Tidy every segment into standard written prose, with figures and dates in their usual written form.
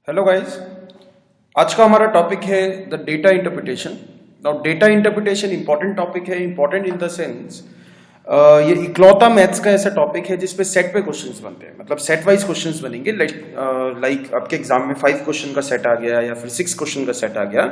Hello guys, आज का हमारा टॉपिक है the data interpretation. Now data interpretation important topic है, इंपॉर्टेंट इन द सेंस ये इकलौता मैथ्स का ऐसा टॉपिक है जिसपे सेट पे क्वेश्चंस बनते हैं, मतलब सेट वाइज क्वेश्चंस बनेंगे। लाइक आपके एग्जाम में 5 क्वेश्चन का सेट आ गया या फिर 6 क्वेश्चन का सेट आ गया,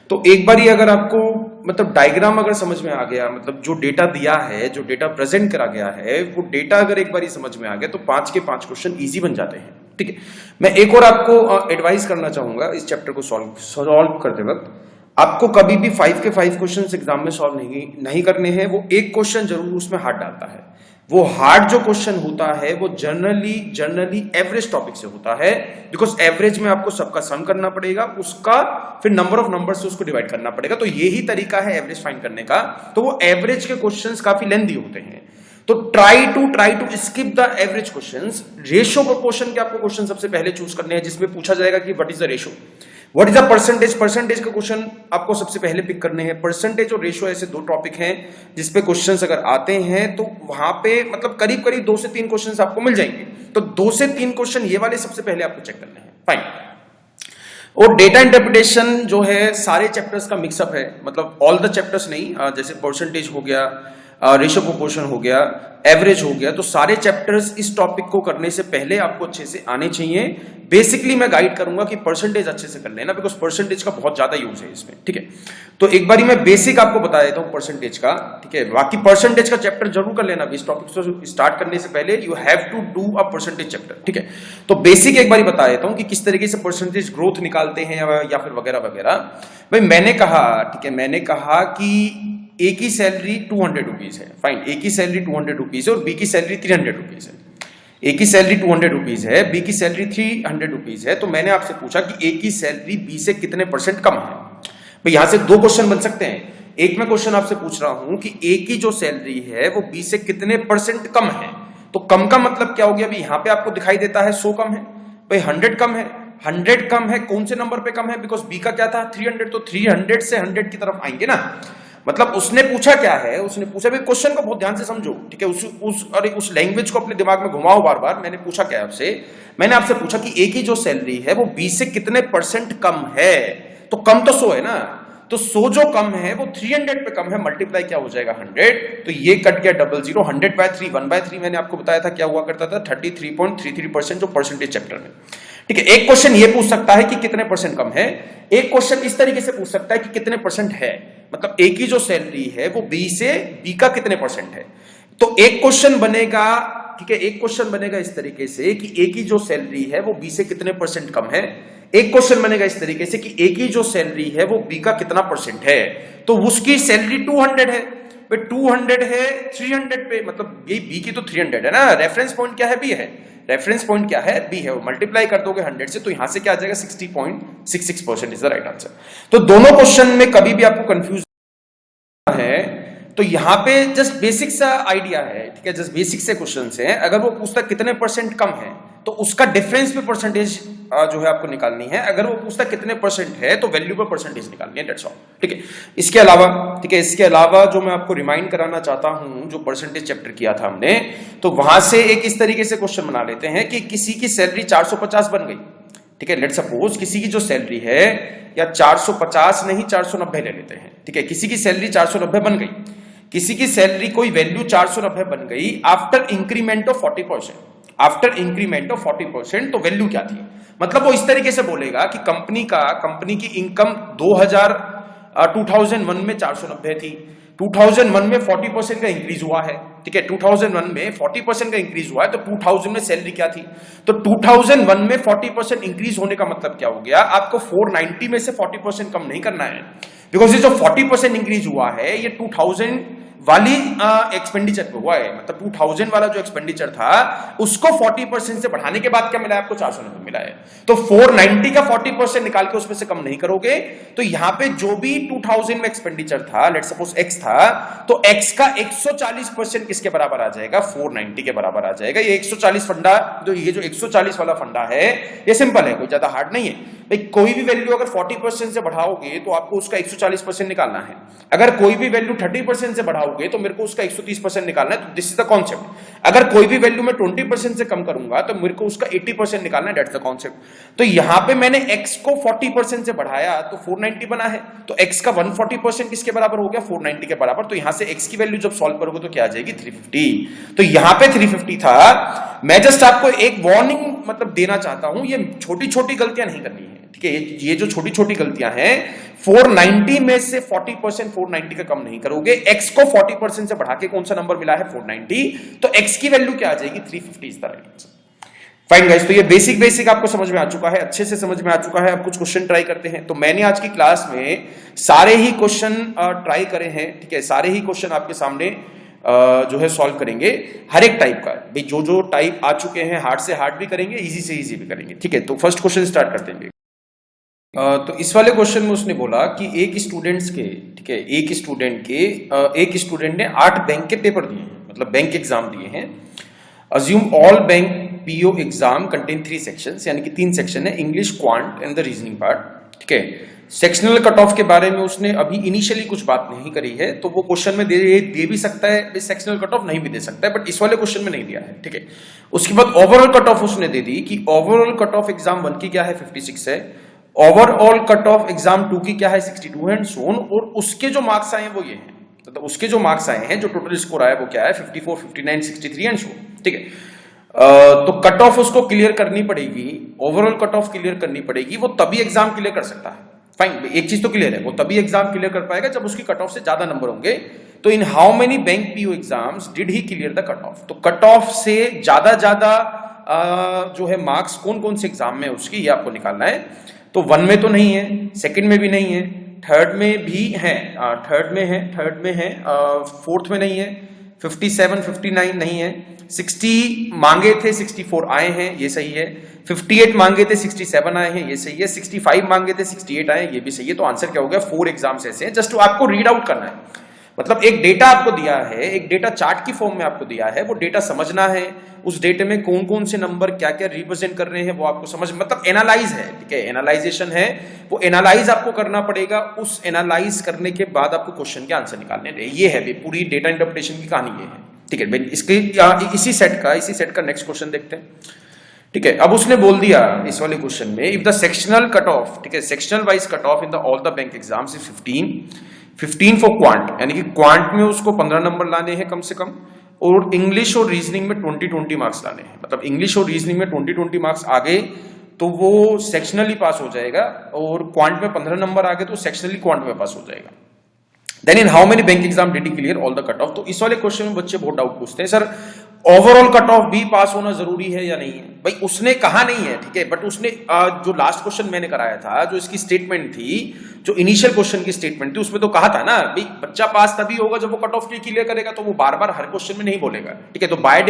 तो एक बार ही अगर आपको मतलब डायग्राम अगर समझ में आ गया, मतलब जो डेटा दिया है, जो डेटा प्रेजेंट करा गया है, वो डेटा अगर एक बार ही समझ में आ गया तो 5 के 5 क्वेश्चन इजी बन जाते हैं। ठीक है, मैं एक और आपको एडवाइस करना चाहूंगा इस चैप्टर को सॉल्व करते वक्त। आपको कभी भी 5 के 5 क्वेश्चन एग्जाम में सॉल्व नहीं करने हैं। वो एक क्वेश्चन जरूर उसमें हार्ड डालता है। वो हार्ड जो क्वेश्चन होता है वो जनरली एवरेज टॉपिक से होता है, बिकॉज एवरेज में आपको सबका सम करना पड़ेगा, उसका फिर नंबर ऑफ नंबर से उसको डिवाइड करना पड़ेगा। तो यही तरीका है एवरेज फाइंड करने का। तो वो एवरेज के क्वेश्चंस काफी लेंथी होते हैं, तो try to skip the average questions. Ratio proportion के आपको क्वेश्चन सबसे पहले चूज करने हैं, जिसमें पूछा जाएगा कि what is the ratio, what is the percentage. Percentage का क्वेश्चन आपको सबसे पहले पिक करने हैं। परसेंटेज और रेशियो ऐसे दो टॉपिक हैं जिसपे क्वेश्चंस अगर आते हैं तो वहां पे मतलब करीब 2 से 3 क्वेश्चंस आपको मिल जाएंगे। तो 2 से 3 क्वेश्चन ये वाले सबसे पहले आपको चेक करने हैं। फाइन। और डेटा इंटरप्रिटेशन जो है सारे चैप्टर्स का मिक्सअप है, मतलब ऑल द चैप्टर्स नहीं, जैसे परसेंटेज हो गया, रेशियो प्रोपोर्शन हो गया, एवरेज हो गया, तो सारे चैप्टर्स इस टॉपिक को करने से पहले आपको अच्छे से आने चाहिए। बेसिकली मैं गाइड करूंगा कि परसेंटेज अच्छे से कर लेना, बिकॉज परसेंटेज का बहुत ज्यादा यूज है इसमें। ठीक है, तो एक बारी मैं बेसिक आपको बता देता हूं परसेंटेज का। ठीक है, बाकी परसेंटेज का चैप्टर जरूर कर लेना इस टॉपिक को स्टार्ट करने से पहले। You have to do a percentage chapter. ठीक है, तो बेसिक एक बारी बता देता हूं कि किस तरीके से परसेंटेज ग्रोथ निकालते हैं या फिर वगैरह वगैरह। भाई मैंने कहा, ठीक है, मैंने कहा कि ए की सैलरी 200 रुपीज है। फाइन, ए की सैलरी 200 रुपीज है और बी की सैलरी 300 रुपीज है। ए की सैलरी 200 रुपीज है, बी की सैलरी 300 रुपीज है। तो मैंने आपसे पूछा कि ए की सैलरी बी से कितने परसेंट कम है। भाई यहां से 2 क्वेश्चन बन सकते हैं। एक मैं क्वेश्चन आपसे पूछ रहा हूं कि ए की जो सैलरी है वो बी से कितने परसेंट कम है। तो कम का मतलब क्या हो गया? अभी यहां पे आपको दिखाई देता है 100 कम है, भाई 100 कम है। 100 कम है, कौन से नंबर पे कम है? बिकॉज बी का क्या था 300, तो 300 से 100 की तरफ आएंगे ना। मतलब उसने पूछा क्या है, उसने पूछा, भी क्वेश्चन को बहुत ध्यान से समझो। ठीक है, उस लैंग्वेज को अपने दिमाग में घुमाओ बार बार। मैंने पूछा क्या है आपसे? मैंने आपसे पूछा कि ए की जो सैलरी है वो बी से कितने परसेंट कम है। तो कम तो 100 है ना, तो 100 जो कम है वो 300 पे कम है, मल्टीप्लाई क्या हो जाएगा 100। तो ये कट गया 00, 100/3, 1/3 मैंने आपको बताया था क्या हुआ करता था, 33.33% जो परसेंटेज चैप्टर में। ठीक है, एक क्वेश्चन ये पूछ सकता है कि कितने परसेंट कम है, एक क्वेश्चन इस तरीके से पूछ सकता है कि कितने परसेंट है, मतलब ए की जो सैलरी है वो बी का कितने परसेंट है। तो एक क्वेश्चन बनेगा, ठीक है, एक क्वेश्चन बनेगा इस तरीके से कि ए की जो सैलरी है वो बी से कितने परसेंट कम है। एक क्वेश्चन बनेगा इस तरीके से कि ए की जो सैलरी है वो बी का कितना परसेंट है। तो उसकी सैलरी 200 है, 200 है 300 पे, मतलब ये बी की तो 300 है ना। रेफरेंस पॉइंट क्या है? बी है। रेफरेंस पॉइंट क्या है? बी है। वो मल्टीप्लाई कर दोगे 100 से, तो यहां से क्या आ जाएगा 60.66% इज द राइट आंसर। तो दोनों क्वेश्चन में कभी भी आपको कंफ्यूज है तो यहां पे जस्ट बेसिक सा आइडिया है। ठीक है, जस्ट बेसिक से क्वेश्चन है। अगर वो पूछता कितने परसेंट कम है तो उसका डिफरेंस पे परसेंटेज जो है आपको निकालनी है। अगर वो पूछता कितने परसेंट है तो वैल्यू पे परसेंटेज निकालनी है, दैट्स ऑल। ठीक है, इसके अलावा, ठीक है, इसके अलावा जो मैं आपको रिमाइंड कराना चाहता हूं, जो परसेंटेज चैप्टर किया था हमने, तो वहां से एक इस तरीके से क्वेश्चन बना लेते हैं कि किसी की सैलरी 450 बन गई। ठीक है, लेट सपोज किसी की जो सैलरी है, या 450 नहीं 490 ले लेते हैं। ठीक है, किसी की सैलरी 490 बन गई, किसी की सैलरी कोई वैल्यू 490 बन गई after increment of 40%। After increment of 40%, तो वैल्यू क्या थी? मतलब वो इस तरीके से बोलेगा कि कंपनी की इनकम 2001 में 490 थी, 2001 में 40% का इंक्रीज हुआ है। ठीक है, 2001 में 40% का इंक्रीज हुआ है, तो 2000 में सैलरी क्या थी? तो 2001 में 40% इंक्रीज होने का मतलब क्या हो गया? आपको 490 में से 40% कम नहीं करना है, बिकॉज ये जो 40% इंक्रीज हुआ है ये 2000 वाली एक्सपेंडिचर पे हुआ है। मतलब 2000 वाला जो एक्सपेंडिचर था उसको 40% से बढ़ाने के बाद क्या मिला है आपको? 490 मिला है। तो 490 का 40% निकाल के उसमें से कम नहीं करोगे, तो यहां पे जो भी 2000 में एक्सपेंडिचर था, लेट सपोज x था, तो x का 140% किसके बराबर आ जाएगा? 490 के बराबर आ जाएगा। ये 140 फंडा, ये जो 140 वाला फंडा है ये सिंपल है, कोई ज्यादा हार्ड नहीं है। कोई भी वैल्यू अगर 40% से बढ़ाओगे तो आपको उसका 140% निकालना है। अगर कोई भी वैल्यू 30% से बढ़ाओगे तो मेरे को उसका 130% निकालना है। तो दिस इज द कॉन्सेप्ट। अगर कोई भी वैल्यू मैं 20% से कम करूंगा तो मेरे को उसका 80% निकालना है, दैट्स द कॉन्सेप्ट। तो यहां पे मैंने x को 40% से बढ़ाया तो 490 बना है, तो x का 140% किसके बराबर हो गया, 490 के बराबर। तो यहां से x की वैल्यू जब सॉल्व करोगे तो क्या आ जाएगी, 350। तो यहां पे 350 था। मैं जस्ट आपको एक वार्निंग मतलब देना चाहता हूं, ये छोटी छोटी गलतियां नहीं करनी है, ठीक है। ये जो छोटी छोटी गलतियां हैं, 490 में से 40% 490 का कम नहीं करोगे। x को 40% से बढ़ा के कौन सा नंबर मिला है, 490, तो x की वैल्यू क्या आ जाएगी, 350 is the right answer. Fine guys, तो ये बेसिक आपको समझ में आ चुका है, अच्छे से समझ में आ चुका है। अब कुछ क्वेश्चन ट्राई करते हैं। तो मैंने आज की क्लास में सारे ही क्वेश्चन ट्राई करे हैं, ठीक है। सारे ही क्वेश्चन आपके सामने जो है सॉल्व करेंगे, हर एक टाइप का भाई, जो टाइप आ चुके हैं, हार्ड से हार्ड भी करेंगे, इजी से इजी भी करेंगे, ठीक है। तो फर्स्ट क्वेश्चन स्टार्ट करते हैं। तो इस वाले क्वेश्चन में उसने बोला कि एक स्टूडेंट्स के, ठीक है, एक स्टूडेंट ने 8 बैंक के पेपर दिए हैं, मतलब बैंक एग्जाम दिए हैं। Assume all bank PO exam contain 3 sections, यानी कि 3 सेक्शन है, English, quant and the reasoning part, ठीक है। सेक्शनल कट ऑफ के बारे में उसने अभी इनिशियली कुछ बात नहीं करी है, तो वो क्वेश्चन में दे भी सकता है, सेक्शनल कट ऑफ नहीं भी दे सकता है, बट इस वाले क्वेश्चन में नहीं दिया है, ठीक है। उसके बाद ओवरऑल कट ऑफ उसने दे दी कि ओवरऑल कट ऑफ एग्जाम 1 की क्या है, 56 है। ओवरऑल कट ऑफ एग्जाम 2 की क्या है, 62 है एंड सो ऑन। और उसके जो मार्क्स आए हैं वो ये हैं, मतलब उसके जो मार्क्स आए हैं, जो टोटल स्कोर आया वो क्या है, 54, 59, 63 एंड सो ऑन, ठीक है। तो कट ऑफ उसको क्लियर करनी पड़ेगी, ओवरऑल कट ऑफ क्लियर करनी पड़ेगी, वो तभी एग्जाम क्लियर कर सकता है। फाइन, एक चीज तो क्लियर है, वो तभी एग्जाम क्लियर कर पाएगा जब उसकी कट ऑफ से ज्यादा नंबर होंगे। तो इन how many bank PO exams did he clear the cut off, तो कट ऑफ से ज्यादा जो है मार्क्स कौन कौन से एग्जाम में उसकी, ये आपको निकालना है। तो 1 में तो नहीं है, सेकंड में भी नहीं है, थर्ड में भी है, थर्ड में है, फोर्थ में नहीं है, 57, 59 नहीं है, 60 मांगे थे 64 आए हैं, ये सही है। 58 मांगे थे 67 आए हैं, ये सही है। 65 मांगे थे 68 आए, ये भी सही है। तो आंसर क्या हो गया, 4 एग्जाम्स ऐसे हैं। जस्ट आपको रीड आउट करना है, मतलब एक डेटा आपको दिया है, एक डेटा चार्ट की फॉर्म में आपको दिया है, वो डेटा समझना है, उस डेटे में कौन कौन से नंबर क्या क्या रिप्रेजेंट कर रहे हैं वो आपको समझ, मतलब एनालाइज है, ठीक है, एनालाइजेशन है, वो एनालाइज आपको करना पड़ेगा। उस एनालाइज करने के बाद आपको क्वेश्चन के आंसर निकालने हैं। ये है पूरी डेटा इंटरप्रिटेशन की कहानी, ये है, ठीक है। इसके इसी सेट का नेक्स्ट क्वेश्चन देखते हैं, ठीक है। अब उसने बोल दिया इस वाले क्वेश्चन में, if the sectional cut off, ठीक है, sectional wise cut off in the all the bank exams is 15 for quant, यानी कि क्वांट में उसको 15 नंबर लाने हैं कम से कम, और इंग्लिश और रीजनिंग में 20 मार्क्स लाने हैं। मतलब इंग्लिश और रीजनिंग में 20 मार्क्स आ गए तो वो सेक्शनली पास हो जाएगा, और क्वांट में 15 नंबर आ गए तो सेक्शनली क्वांट में पास हो जाएगा। Then in how many bank exam did he clear all the cut off. तो इस वाले क्वेश्चन में बच्चे बहुत डाउट पूछते हैं, सर ओवरऑल कट ऑफ भी पास होना जरूरी है या नहीं है। भाई उसने कहा नहीं है, ठीक है, बट उसने जो लास्ट क्वेश्चन मैंने कराया था, जो इसकी स्टेटमेंट थी, जो इनिशियल क्वेश्चन की स्टेटमेंट थी, उसमें तो कहा था ना भाई बच्चा पास तभी होगा जब वो कट ऑफ क्लियर करेगा। तो वो बार बार हर क्वेश्चन में नहीं बोलेगा, ठीक है। तो बाय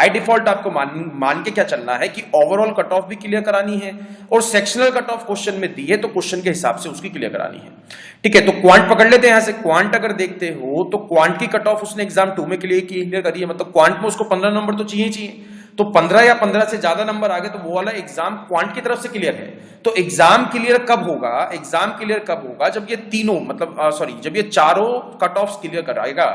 डिफॉल्ट आपको मान के क्या चलना है कि ओवरऑल कट ऑफ भी क्लियर करानी है, और सेक्शनल कट ऑफ क्वेश्चन में दी है तो क्वेश्चन के हिसाब से उसकी क्लियर करानी है, ठीक है। तो क्वांट पकड़ लेते हैं यहां से। क्वांट अगर देखते हो तो क्वांट की कट ऑफ उसने एग्जाम 2 में क्लियर करी है, मतलब क्वांट में उसको 15 नंबर तो चाहिए। तो 15 या 15 से ज्यादा नंबर आ गए तो वो वाला एग्जाम क्वांट की तरफ से क्लियर है। तो एग्जाम क्लियर कब होगा, जब ये तीनों, मतलब जब ये चारों कट ऑफ क्लियर कराएगा,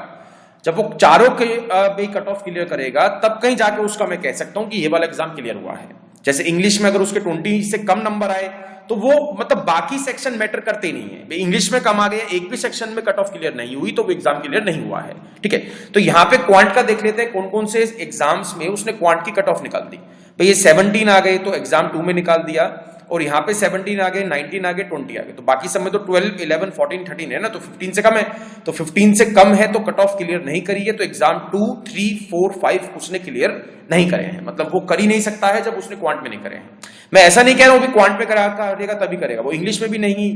जब वो चारों के कट ऑफ क्लियर करेगा, तब कहीं जाके उसका मैं कह सकता हूं कि ये वाला एग्जाम क्लियर हुआ है। जैसे इंग्लिश में अगर उसके 20 से कम नंबर आए तो वो मतलब बाकी सेक्शन मैटर करते नहीं है। इंग्लिश में कम आ गए, एक भी सेक्शन में कट ऑफ क्लियर नहीं हुई, तो वो एग्जाम क्लियर नहीं हुआ है, ठीक है। तो यहां पे क्वांट का देख लेते हैं कौन कौन से एग्जाम्स में उसने क्वांट की कट ऑफ निकाल दी। भाई ये 17 आ गए तो एग्जाम 2 में निकाल दिया, और यहाँ पे 17 आ गए, 19 आ गए, 20 आ गए। तो बाकी सब में तो 12, 11, 14, 13 है ना, तो 15 से कम है। तो 15 से कम है तो कट ऑफ क्लियर नहीं करी है, तो एग्जाम 2, 3, 4, 5 उसने क्लियर नहीं करे हैं। मतलब वो कर ही नहीं सकता है जब उसने क्वांट में नहीं करे हैं। मैं ऐसा नहीं कह रहा हूं भी क्वांट में करेगा तभी करेगा, वो इंग्लिश में भी नहीं,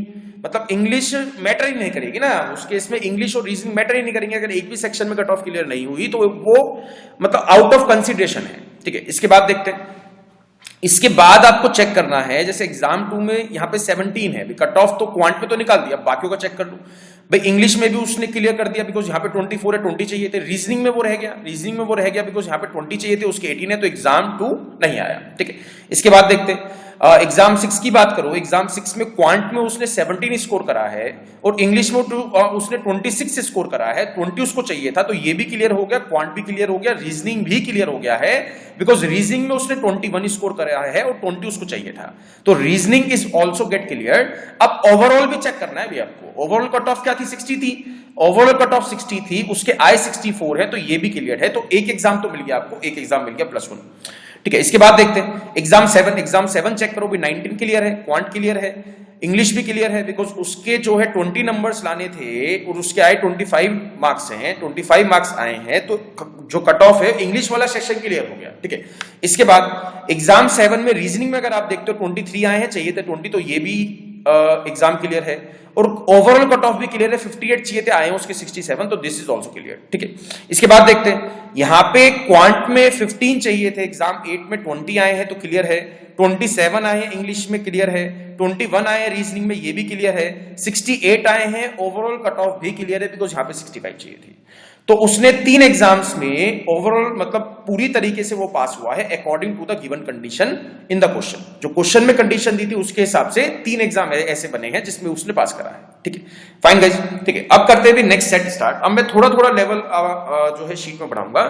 मतलब इंग्लिश मैटर ही नहीं करेगी ना उस केस में, इंग्लिश और रीजनिंग मैटर ही नहीं करेंगे। अगर एक भी सेक्शन में कट ऑफ क्लियर नहीं हुई तो वो मतलब आउट ऑफ कंसिडरेशन है, ठीक है। इसके बाद देखते हैं, इसके बाद आपको चेक करना है, जैसे एग्जाम 2 में यहाँ पे 17 है, कट ऑफ तो क्वांट में तो निकाल दिया, बाकियों का चेक कर लो। भाई इंग्लिश में भी उसने क्लियर कर दिया बिकॉज यहाँ पे 24 है, 20 चाहिए थे। रीजनिंग में वो रह गया बिकॉज यहाँ पे 20 चाहिए थे, उसके 18 है, तो एग्जाम 2 नहीं आया, ठीक है। इसके बाद देखते हैं एग्जाम 6 की बात करो, एग्जाम 6 में क्वांट में उसने 17 स्कोर करा है और इंग्लिश में उसने 26 स्कोर करा है, 20 उसको चाहिए था, तो ये भी क्लियर हो गया, क्वांट भी क्लियर हो गया, रीजनिंग भी क्लियर हो गया है, बिकॉज रीजनिंग में उसने 21 स्कोर करा है और 20 उसको चाहिए था, तो reasoning is also get clear. अब ओवरऑल भी चेक करना है भी आपको, ओवरऑल कट ऑफ क्या थी, 60 थी, ओवरऑल कट ऑफ 60 थी, उसके आई 64 है, तो ये भी क्लियर है, तो एक एग्जाम तो मिल गया आपको, एक एग्जाम मिल गया +1। ठीक है, इसके बाद देखते हैं एग्जाम 7 चेक करो भी, 19 क्लियर है, क्वांट क्लियर है, इंग्लिश भी क्लियर है, बिकॉज उसके जो है 20 नंबर्स लाने थे और उसके आए 25 मार्क्स हैं, 25 मार्क्स आए हैं, तो जो कट ऑफ है इंग्लिश वाला सेक्शन क्लियर हो गया। ठीक है, इसके बाद एग्जाम 7 में रीजनिंग में अगर आप देखते हो 23 आए हैं, चाहिए थे 20, तो ये भी एग्जाम क्लियर है, और ओवरऑल कट ऑफ भी क्लियर है, 58 चाहिए थे, आए हैं उसके 67, तो दिस इज ऑल्सो क्लियर। ठीक है, इसके बाद देखते हैं यहां पे क्वांट में 15 चाहिए थे, एग्जाम 8 में 20 आए हैं, तो क्लियर है, 27 आए हैं इंग्लिश में, क्लियर है, 21 आए हैं रीजनिंग में, ये भी क्लियर है, 68 आए हैं, ओवरऑल कट ऑफ भी क्लियर है, बिकॉज यहां पे 65 चाहिए थी, तो उसने 3 एग्जाम्स में ओवरऑल मतलब पूरी तरीके से वो पास हुआ है according to the given condition in the question, जो क्वेश्चन में कंडीशन दी थी उसके हिसाब से 3 एग्जाम ऐसे बने हैं जिसमें उसने पास करा है। ठीक है, फाइन गाइस। ठीक है, अब करते हैं भी नेक्स्ट सेट स्टार्ट। अब मैं थोड़ा थोड़ा लेवल जो है शीट में बढ़ाऊंगा,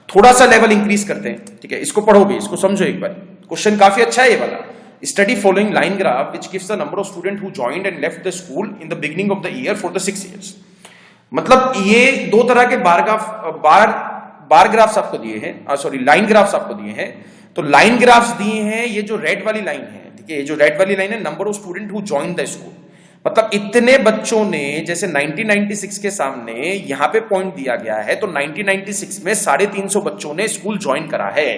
थोड़ा सा लेवल इंक्रीज करते हैं। ठीक है, इसको पढ़ो भी, इसको समझो एक बार, क्वेश्चन काफी अच्छा है ये वाला। Study following line graph which gives the number of student who joined and left the school in the beginning of the year for the 6 years. मतलब ये 2 तरह के बार ग्राफ्स आपको दिए हैं, सॉरी लाइन ग्राफ्स आपको दिए हैं। तो लाइन ग्राफ्स दिए हैं, ये जो रेड वाली लाइन है, ठीक है, ये जो रेड वाली लाइन है, number of student who join the school, मतलब इतने बच्चों ने, जैसे 1996 के सामने यहां पे पॉइंट दिया गया है, तो 1996 में 350 बच्चों ने स्कूल ज्वाइन करा है।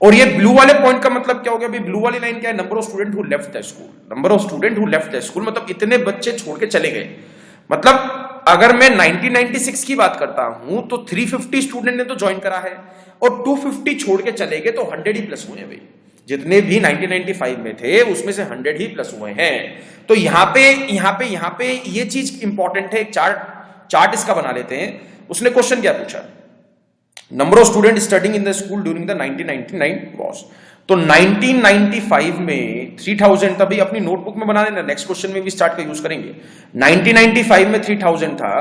और ये ब्लू वाले पॉइंट का मतलब क्या हो गया, ब्लू वाली लाइन क्या है, number of student who left the school, number of student who left the school, मतलब इतने बच्चे छोड़ के चले गए। मतलब अगर मैं 1996 की बात करता हूं तो 350 स्टूडेंट ने तो ज्वाइन करा है और 250 छोड़ के चले गए, तो 100 ही प्लस हुए हैं भाई, जितने भी 1995 में थे उसमें से 100 ही प्लस हुए हैं। तो यहां पे ये चीज इंपॉर्टेंट है, एक चार्ट इसका बना लेते हैं। उसने क्वेश्चन क्या पूछा, number of student studying in the school during the 1999 was, तो 1995 में 3000 था भाई, अपनी नोटबुक में बना लेना, नेक्स्ट क्वेश्चन में भी स्टार्ट का यूज करेंगे। 1995 में 3000 था,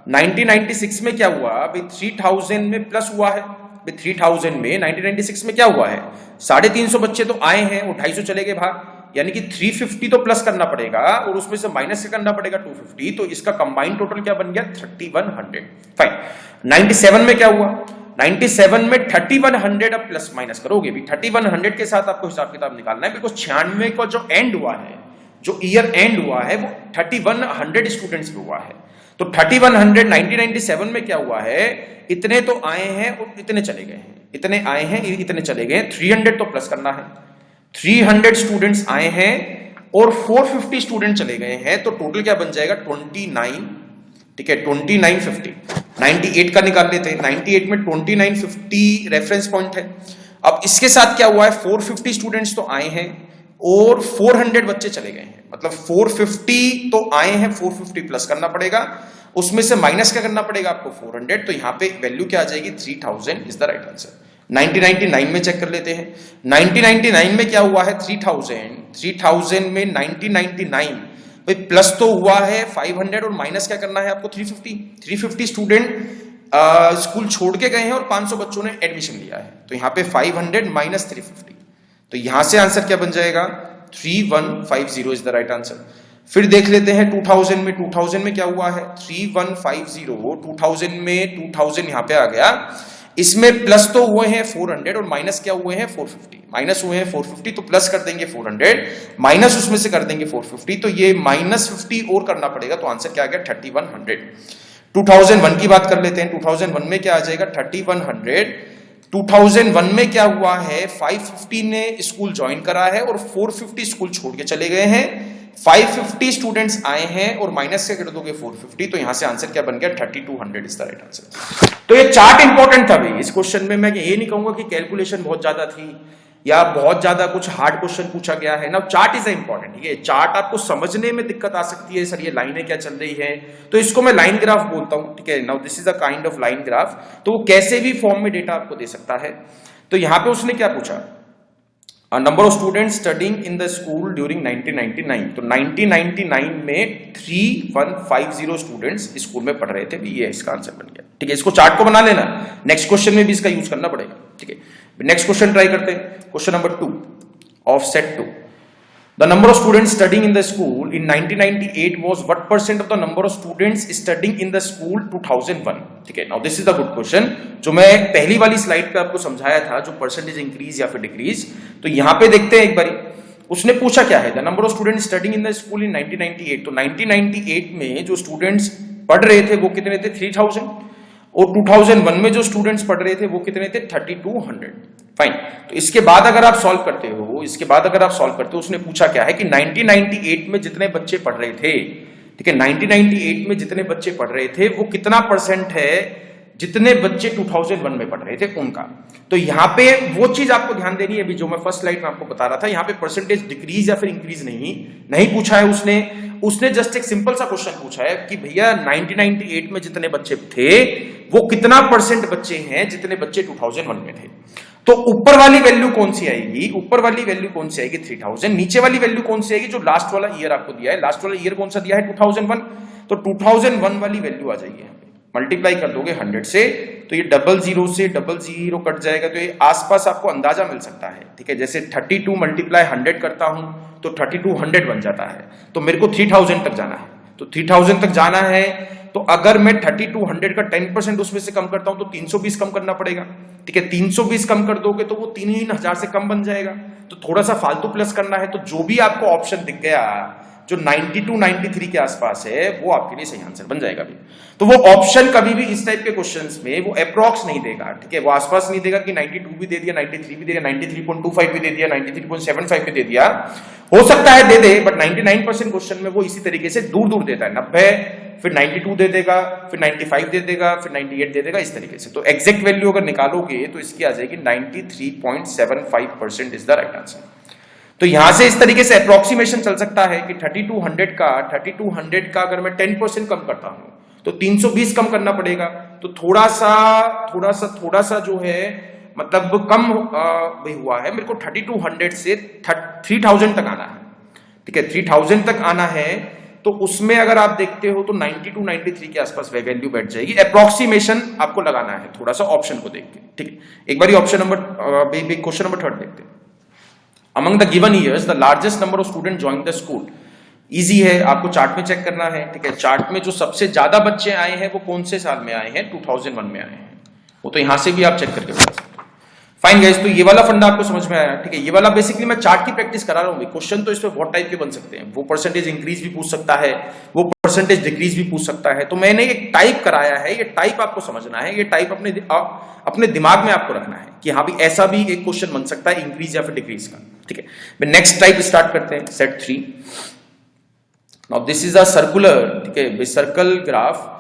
1996 में क्या हुआ भाई, 3000 में प्लस हुआ है, 3000 में 1996 में क्या हुआ है, 350 बच्चे तो आए हैं और 250 चले गए बाहर, यानी कि 350 तो प्लस करना पड़ेगा और उसमें से माइनस से करना पड़ेगा 250, तो इसका कंबाइंड टोटल क्या बन गया, 3100। फाइन, 97 में क्या हुआ, 97 में 3100 अब प्लस माइनस करोगे भी, 3100 के साथ आपको हिसाब किताब निकालना है, बिकॉज 96 का जो एंड हुआ है, जो ईयर एंड हुआ है, वो 3100 स्टूडेंट्स पे हुआ है। तो 3100 1997 में क्या हुआ है, इतने तो आए हैं और इतने चले गए हैं, इतने आए हैं इतने चले गए हैं, 300 तो प्लस करना है, 300 स्टूडेंट्स आए हैं और 450 स्टूडेंट चले गए हैं, तो टोटल क्या बन जाएगा 29। ठीक है, 2950, 98 का निकाल लेते हैं, 98 में 2950 रेफरेंस पॉइंट है। अब इसके साथ क्या हुआ है, 450 स्टूडेंट्स तो आए हैं और 400 बच्चे चले गए हैं, मतलब 450 तो आए हैं, 450 प्लस करना पड़ेगा, उसमें से माइनस क्या करना पड़ेगा आपको 400, तो यहां पे वैल्यू क्या आ जाएगी, 3000 इज द राइट आंसर। 1999 में चेक कर लेते हैं, 1999 में क्या हुआ है, 3000 में 1999 भाई प्लस तो हुआ है 500 और माइनस क्या करना है आपको 350 स्टूडेंट स्कूल छोड़ के गए हैं और 500 बच्चों ने एडमिशन लिया है, तो यहाँ पे 500 माइनस 350, तो यहां से आंसर क्या बन जाएगा, 3150 इज द राइट आंसर। फिर देख लेते हैं 2000 में क्या हुआ है, 3150, 2000 यहां पे आ गया, इसमें प्लस तो हुए हैं 400 और माइनस क्या हुए हैं 450, माइनस हुए हैं 450, तो प्लस कर देंगे 400, माइनस उसमें से कर देंगे 450, तो ये -50 और करना पड़ेगा, तो आंसर क्या आ गया 3100। 2001 की बात कर लेते हैं, 2001 में क्या आ जाएगा 3100। 2001 में क्या हुआ है, 550 ने स्कूल ज्वाइन करा है और 450 स्कूल छोड़ के चले गए हैं, 550 स्टूडेंट्स आए हैं और माइनस से कर दोगे 450, तो यहां से आंसर क्या बन गया 3200 इज द राइट आंसर। तो ये चार्ट इंपॉर्टेंट था भाई इस क्वेश्चन में। मैं ये नहीं कहूंगा कि कैलकुलेशन बहुत ज्यादा थी या बहुत ज्यादा कुछ हार्ड क्वेश्चन पूछा गया है ना, चार्ट इज इंपॉर्टेंट। ठीक है, चार्ट आपको समझने में दिक्कत आ सकती है, सर ये लाइनें क्या चल रही है, तो इसको मैं लाइन ग्राफ बोलता हूं। ठीक है, now this is a kind of line graph, तो वो कैसे भी फॉर्म में डेटा आपको दे सकता है। तो यहां पे उसने क्या पूछा, number of students studying in the school during 1999, तो 1999 में 3150 स्टूडेंट्स स्कूल में पढ़ रहे थे। ये इसका आंसर बन गया। ठीक है, इसको चार्ट को बना लेना, नेक्स्ट क्वेश्चन में भी इसका यूज करना पड़ेगा। ठीक है, नेक्स्ट क्वेश्चन ट्राई करते हैं। Question number 2 of set 2, the number of students studying in the school in 1998 was what percent of the number of students studying in the school 2001? ठीक है, now this is the good question, जो मैं पहली वाली slide पे आपको समझाया था, जो परसेंटेज इंक्रीज या फिर डिक्रीज। तो यहां पे देखते हैं एक बारी, उसने पूछा क्या है, the number of students studying in the school इन 1998। तो 1998 में जो स्टूडेंट्स पढ़ रहे थे वो कितने थे, 3000, और 2001 में जो स्टूडेंट्स पढ़ रहे थे वो कितने थे, 3200। फाइन, तो इसके बाद अगर आप सॉल्व करते हो, उसने पूछा क्या है कि 1998 में जितने बच्चे पढ़ रहे थे, ठीक है, 1998 में जितने बच्चे पढ़ रहे थे वो कितना परसेंट है जितने बच्चे 2001 में पढ़ रहे थे उनका। तो यहां पे वो चीज आपको ध्यान देनी है, अभी जो मैं फर्स्ट स्लाइड में आपको बता रहा था, यहां पे परसेंटेज डिक्रीज या फिर इंक्रीज नहीं पूछा है उसने जस्ट एक सिंपल सा क्वेश्चन पूछा है कि भैया 1998 में जितने बच्चे थे वो कितना परसेंट बच्चे हैं जितने बच्चे 2001 में थे। तो ऊपर वाली वैल्यू कौन सी आएगी, 3000। नीचे वाली वैल्यू कौन सी आएगी, जो लास्ट वाला ईयर आपको दिया है, लास्ट वाला ईयर कौन सा दिया है, 2001। तो 2001 वाली वैल्यू आ जाएगी, यहाँ पे मल्टीप्लाई कर दोगे 100 से, तो ये 00 से 00 कट जाएगा, तो ये आसपास आपको अंदाजा मिल सकता है। ठीक है, जैसे 32 मल्टीप्लाई 100 करता हूं तो 3200 बन जाता है। तो मेरे को 3000 तक जाना है, तो 3000 तक जाना है, तो अगर मैं 3200 का 10% उसमें से कम करता हूं तो 320 कम करना पड़ेगा। ठीक है, 320 कम कर दोगे तो वो 3000 से कम बन जाएगा। तो थोड़ा सा फालतू प्लस करना है, तो जो भी आपको ऑप्शन दिख गया जो 92 93 के आसपास है वो आपके लिए सही आंसर बन जाएगा भी। तो वो ऑप्शन कभी भी इस टाइप के क्वेश्चंस में वो अप्रॉक्स नहीं देगा। ठीक है, वो आसपास नहीं देगा कि 92 भी दे दिया, 93 भी दे दिया, 93.25 भी दे दिया, 93.75 भी दे दिया, हो सकता है दे दे, बट 99% क्वेश्चन में वो इसी तरीके से दूर दूर देता है। 90 फिर 92 दे देगा, फिर 95 दे देगा, फिर 98 दे देगा, इस तरीके से। तो एग्जैक्ट वैल्यू अगर निकालोगे तो इसकी आ जाएगी 93.75% इज द राइट आंसर। तो यहां से इस तरीके से अप्रोक्सीमेशन चल सकता है कि 3200 का अगर मैं 10% कम करता हूं तो 320 कम करना पड़ेगा। तो थोड़ा सा जो है मतलब कम भी हुआ है, मेरे को 3200 से 3000 तक आना है। ठीक है, 3000 तक आना है, तो उसमें अगर आप देखते हो तो 92 93 के आसपास वैल्यू बैठ जाएगी। अप्रोक्सीमेशन आपको लगाना है थोड़ा सा ऑप्शन को देख के। ठीक है, एक बार क्वेश्चन नंबर 3 देखते हैं। Among the given years, the largest number of students joined the school. Easy है, आपको चार्ट में चेक करना है। ठीक है, चार्ट में जो सबसे ज्यादा बच्चे आए हैं वो कौन से साल में आए हैं, 2001 में आए हैं। वो तो यहां से भी आप चेक करके बता सकते हो। फाइन गाइस, तो ये वाला फंडा आपको समझ में आया। ठीक है, ये वाला बेसिकली मैं चार्ट की प्रैक्टिस करा रहा हूँ। क्वेश्चन तो इसमें बहुत टाइप के बन सकते हैं, वो परसेंटेज इंक्रीज भी पूछ सकता है, वो परसेंटेज डिक्रीज भी पूछ सकता है। तो मैंने एक टाइप कराया है, ये टाइप आपको समझना है, ये टाइप अपने दिमाग में आपको रखना है कि हाँ भी ऐसा भी एक क्वेश्चन बन सकता है इंक्रीज या फिर डिक्रीज का। ठीक है, नेक्स्ट टाइप स्टार्ट करते हैं, set 3। Now this is a circular, ठीक है, सर्कल ग्राफ।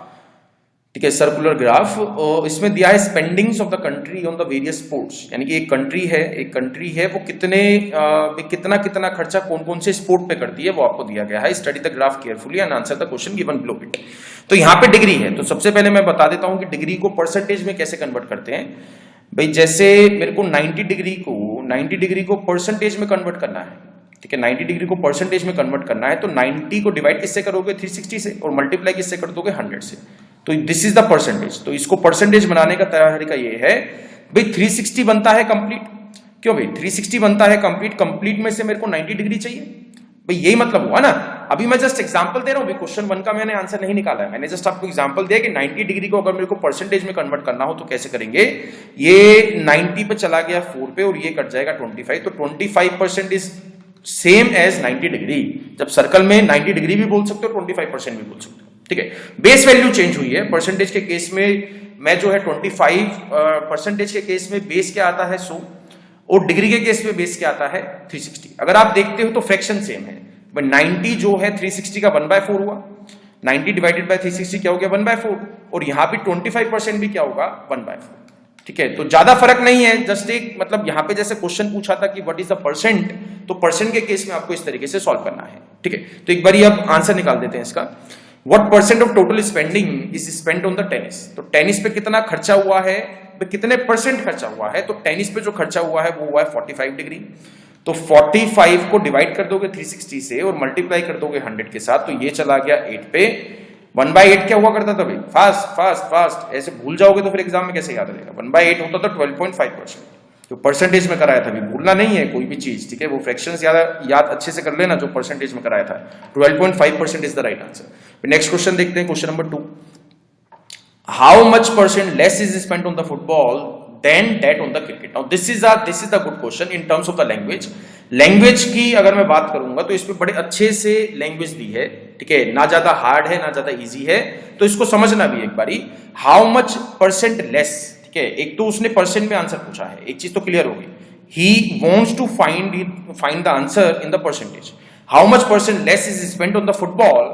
ठीक है, सर्कुलर ग्राफ, इसमें दिया है spendings of the country on the various sports, यानी कि एक कंट्री है वो कितना खर्चा कौन कौन से स्पोर्ट पे करती है वो आपको दिया गया है। Study the graph carefully and answer the question given below it. तो यहाँ पे डिग्री है, तो सबसे पहले मैं बता देता हूं कि डिग्री को परसेंटेज में कैसे कन्वर्ट करते हैं। भाई जैसे मेरे को 90 डिग्री को परसेंटेज में कन्वर्ट करना है। ठीक है, 90 डिग्री को परसेंटेज में कन्वर्ट करना है, तो 90 को डिवाइड किससे करोगे, 360 से, और मल्टीप्लाई किससे कर दोगे, 100 से। तो दिस इज द परसेंटेज। तो इसको परसेंटेज बनाने का तरीका ये है, भाई 360 बनता है कंप्लीट। क्यों भाई 360 बनता है कंप्लीट में से मेरे को 90 डिग्री चाहिए, भाई यही मतलब हुआ ना। अभी मैं जस्ट एग्जांपल दे रहा हूं, क्वेश्चन 1 का मैंने आंसर नहीं निकाला है, मैंने जस्ट आपको एग्जांपल दिया कि 90 डिग्री को अगर मेरे को परसेंटेज में कन्वर्ट करना हो तो कैसे करेंगे। ये 90 पे चला गया 4 पे और ये कट जाएगा 25, तो 25% इज सेम एज 90 डिग्री। जब सर्कल में 90 डिग्री भी बोल सकते हो, 25% भी बोल सकते हो। ठीक है, बेस वैल्यू चेंज हुई है। परसेंटेज के केस में मैं जो है 25, परसेंटेज के केस में बेस क्या आता है 100, और डिग्री के केस में बेस क्या आता है 360। अगर आप देखते हो तो फ्रैक्शन सेम है, 90 जो है 360 का 1/4 हुआ, 90 डिवाइडेड बाय 360 क्या हो गया 1/4, और यहां भी 25% भी क्या होगा 1/4। ठीक है, तो ज्यादा फर्क नहीं है, जस्ट एक मतलब यहां पे जैसे क्वेश्चन पूछा था कि व्हाट इज द परसेंट, तो परसेंट के केस में आपको इस तरीके से सॉल्व करना है। ठीक है, तो एक बार अब आंसर निकाल देते हैं इसका। What percent of total spending is spent on the tennis? तो टेनिस पे कितना खर्चा हुआ है, कितने परसेंट खर्चा हुआ है, तो टेनिस पे जो खर्चा हुआ है वो हुआ है 45 डिग्री। तो 45 को डिवाइड कर दोगे 360 से और मल्टीप्लाई कर दोगे 100 के साथ, तो ये चला गया 8 पे। 1/8 क्या हुआ करता था भाई? फास्ट फास्ट फास्ट, ऐसे भूल जाओगे तो फिर एग्जाम में कैसे याद रहेगा? 1/8 होता था 12.5%, जो परसेंटेज में कराया था, भूलना नहीं है कोई भी चीज, ठीक है? वो फ्रैक्शंस याद अच्छे से कर लेना जो परसेंटेज में कराया था। 12.5% is the right answer. Next question देखते हैं, question number 2। How much percent less is spent on the football than that on the cricket? Now this is the good question in terms of the language. Language की अगर मैं बात करूंगा तो इसमें बड़े अच्छे से लैंग्वेज दी है, ठीक है? ना ज्यादा हार्ड है ना ज्यादा इजी है, तो इसको समझना भी एक बारी। हाउ मच परसेंट लेस, ठीक है? एक तो उसने परसेंट में आंसर पूछा है, एक चीज तो क्लियर होगी, he wants to find the answer in the percentage. How much percent less is spent on the football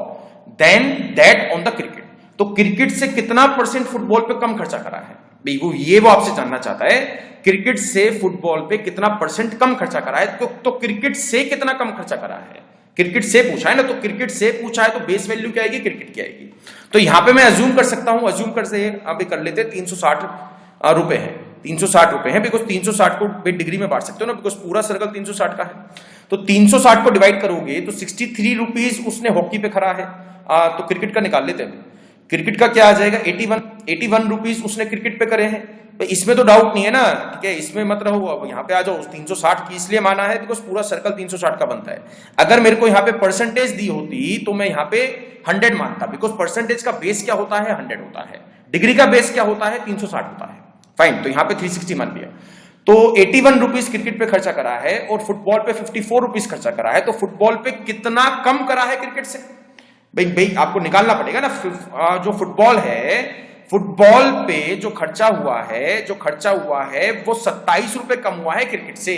than that on the cricket. तो क्रिकेट से कितना परसेंट फुटबॉल पे कम खर्चा करा है वो आपसे जानना चाहता है। क्रिकेट से फुटबॉल पे कितना परसेंट कम खर्चा करा है, तो क्रिकेट से कितना कम खर्चा करा है? क्रिकेट से पूछा है ना, तो क्रिकेट से पूछा है तो बेस वैल्यू क्या आएगी? क्रिकेट की आएगी। तो यहां पे मैं अज्यूम कर सकता हूं, अज्यूम कर से अभी कर लेते हैं 360 रुपए है, 360 रुपए है, बिकॉज 360 को डिग्री में बांट सकते हो ना, बिकॉज पूरा सर्कल 360 का है। तो 360 को डिवाइड करोगे तो 63 रुपीज उसने हॉकी पे खरा है। तो क्रिकेट का निकाल लेते हैं। क्रिकेट का क्या आ जाएगा? 81 रुपीज उसने क्रिकेट पे करे हैं। तो इसमें तो डाउट नहीं है ना, ठीक है? इसमें मत रहो, अब यहाँ पे आ जाओ। 360 की इसलिए माना है बिकॉज पूरा सर्कल 360 का बनता है। अगर मेरे को यहाँ पे परसेंटेज दी होती तो मैं यहाँ पे 100 मानता, बिकॉज परसेंटेज का बेस क्या होता है? 100 होता है। डिग्री का बेस क्या होता है? 360 होता है। फाइन, तो यहाँ पे 360 मान लिया। तो 81 रुपीज क्रिकेट पे खर्चा करा है और फुटबॉल पे 54 रुपीज खर्चा करा है। तो फुटबॉल पे कितना कम करा है क्रिकेट से? भाई आपको निकालना पड़ेगा ना। जो फुटबॉल है, फुटबॉल पे जो खर्चा हुआ है वो 27 रुपए कम हुआ है क्रिकेट से।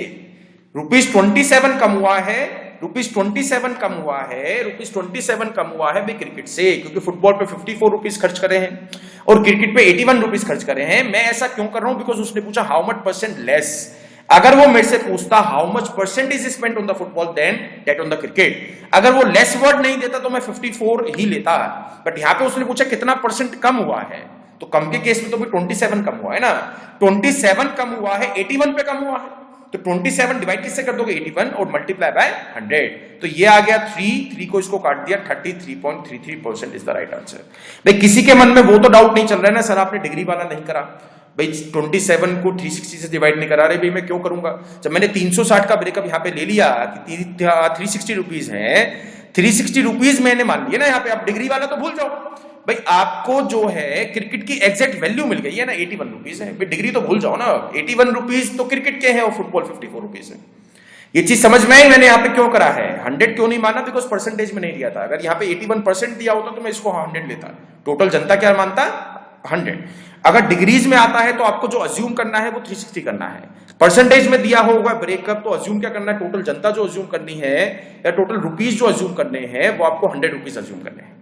₹27 कम हुआ है, ₹27 कम हुआ है, ₹27 कम हुआ है भाई क्रिकेट से, क्योंकि फुटबॉल पे 54 रुपीज खर्च करे हैं और क्रिकेट पे 81 रुपीज खर्च करे हैं। मैं ऐसा क्यों कर रहा हूं? बिकॉज उसने पूछा हाउ मच परसेंट लेस। अगर वो मेरे से पूछता how much percent is spent on the football than that on the cricket, अगर वो लेस वर्ड नहीं देता तो मैं 54 ही लेता। बट यहां पे उसने पूछा कितना परसेंट कम हुआ है, तो कम के केस में तो भी 27 कम हुआ है ना। 27 कम हुआ है, 81 पे कम हुआ है, तो 27 डिवाइड किससे कर दोगे? 81 और मल्टीप्लाई बाय 100। तो ये आ गया 3 को इसको काट दिया, 33.33% इज द राइट आंसर। भाई किसी के मन में वो तो डाउट नहीं चल रहा है ना, सर आपने डिग्री वाला नहीं करा भाई, 27 को 360 से डिवाइड नहीं करा रहे भाई, मैं क्यों करूंगा? जब मैंने 360 का ब्रेकअप यहाँ पे ले लिया कि 360 रुपीज है, 360 रुपीज मैंने मान लिया ना यहाँ पे। आप डिग्री वाला तो भूल जाओ भाई, आपको जो है क्रिकेट की एग्जैक्ट वैल्यू मिल गई है ना, 81 रुपीज है। डिग्री तो भूल जाओ ना, 81 रुपीज तो क्रिकेट के हैं और फुटबॉल 54 रुपीज है। ये चीज समझ में आई मैंने यहाँ पे क्यों करा है? 100 क्यों नहीं माना? बिकॉज परसेंटेज में नहीं दिया था। अगर यहाँ पे 81% दिया होता तो मैं इसको 100 लेता। टोटल जनता क्या मानता? 100। अगर डिग्रीज में आता है तो आपको जो अज्यूम करना है वो 360 करना है। परसेंटेज में दिया होगा ब्रेकअप तो अज्यूम क्या करना है? टोटल जनता जो अज्यूम करनी है या टोटल रुपीज जो अज्यूम करने हैं वो आपको 100 रुपीज अज्यूम करने हैं।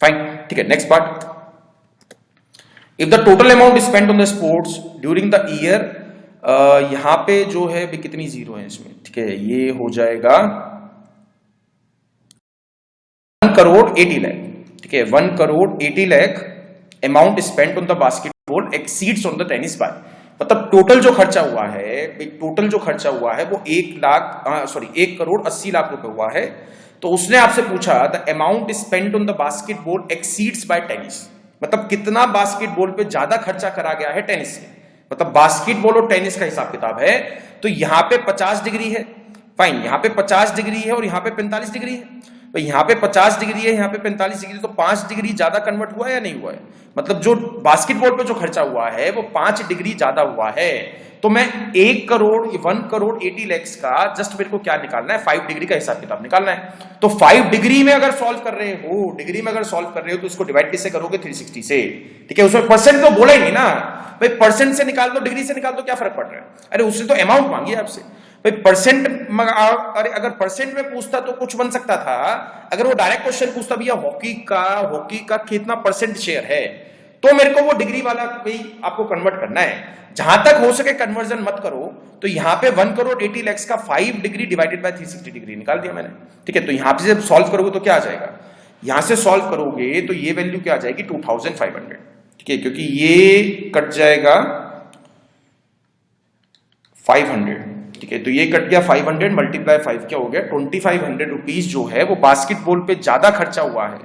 फाइन, ठीक है। Next part, if the total amount spend on the sports during the year, यहां पे जो है भी कितनी जीरो है इसमें, ठीक है? ये हो जाएगा 1 करोड़ 80 लाख, ठीक है? 1 crore 80 lakh amount spent on the basketball exceeds on the tennis by. मतलब टोटल जो खर्चा हुआ है, टोटल जो खर्चा हुआ है वो 1 करोड़ 80 लाख रुपए हुआ है। तो उसने आपसे पूछा the amount spent on the basketball exceeds by tennis, मतलब कितना बास्केटबॉल पे ज्यादा खर्चा करा गया है टेनिस से। मतलब बास्केटबॉल और टेनिस का हिसाब किताब है। तो यहां पे 50 डिग्री है, फाइन, यहां पे 50 डिग्री है और यहां पे 45 डिग्री है। तो यहां पे 50 डिग्री है, यहां पे 45 डिग्री, तो 5 डिग्री ज्यादा कन्वर्ट हुआ है या नहीं हुआ है? मतलब जो बास्केटबॉल पे जो खर्चा हुआ है वो 5 डिग्री ज्यादा हुआ है। तो मैं 1 करोड़ 80 लाख का जस्ट मेरे को क्या निकालना है? 5 डिग्री का हिसाब किताब निकालना है। तो 5 डिग्री में अगर सॉल्व कर रहे हो, तो इसको डिवाइड किससे करोगे? 360 से, ठीक है? उसमें परसेंट तो बोला ही नहीं ना भाई, परसेंट से निकाल दो, डिग्री से निकाल दो, क्या फर्क पड़ रहा है? अरे उससे तो अमाउंट मांगी आपसे भाई, परसेंट। अरे अगर परसेंट में पूछता तो कुछ बन सकता था। अगर वो डायरेक्ट क्वेश्चन पूछता भैया हॉकी का कितना परसेंट शेयर है, तो मेरे को वो डिग्री वाला भाई आपको कन्वर्ट करना है। जहां तक हो सके कन्वर्जन मत करो। तो यहां पे 1 करोड़ 80 लाख का 5 डिग्री डिवाइडेड बाय 360 डिग्री निकाल दिया मैंने, ठीक है? तो यहां पे जब सॉल्व करोगे तो क्या आ जाएगा? यहां से सॉल्व करोगे तो ये वैल्यू क्या आ जाएगी? 2500, ठीक है? क्योंकि ये कट जाएगा 500, ठीक है, तो ये कट गया 500 मल्टीप्लाई 5 क्या हो गया 2500 रुपीज जो है वो बास्केटबॉल पे ज्यादा खर्चा हुआ है।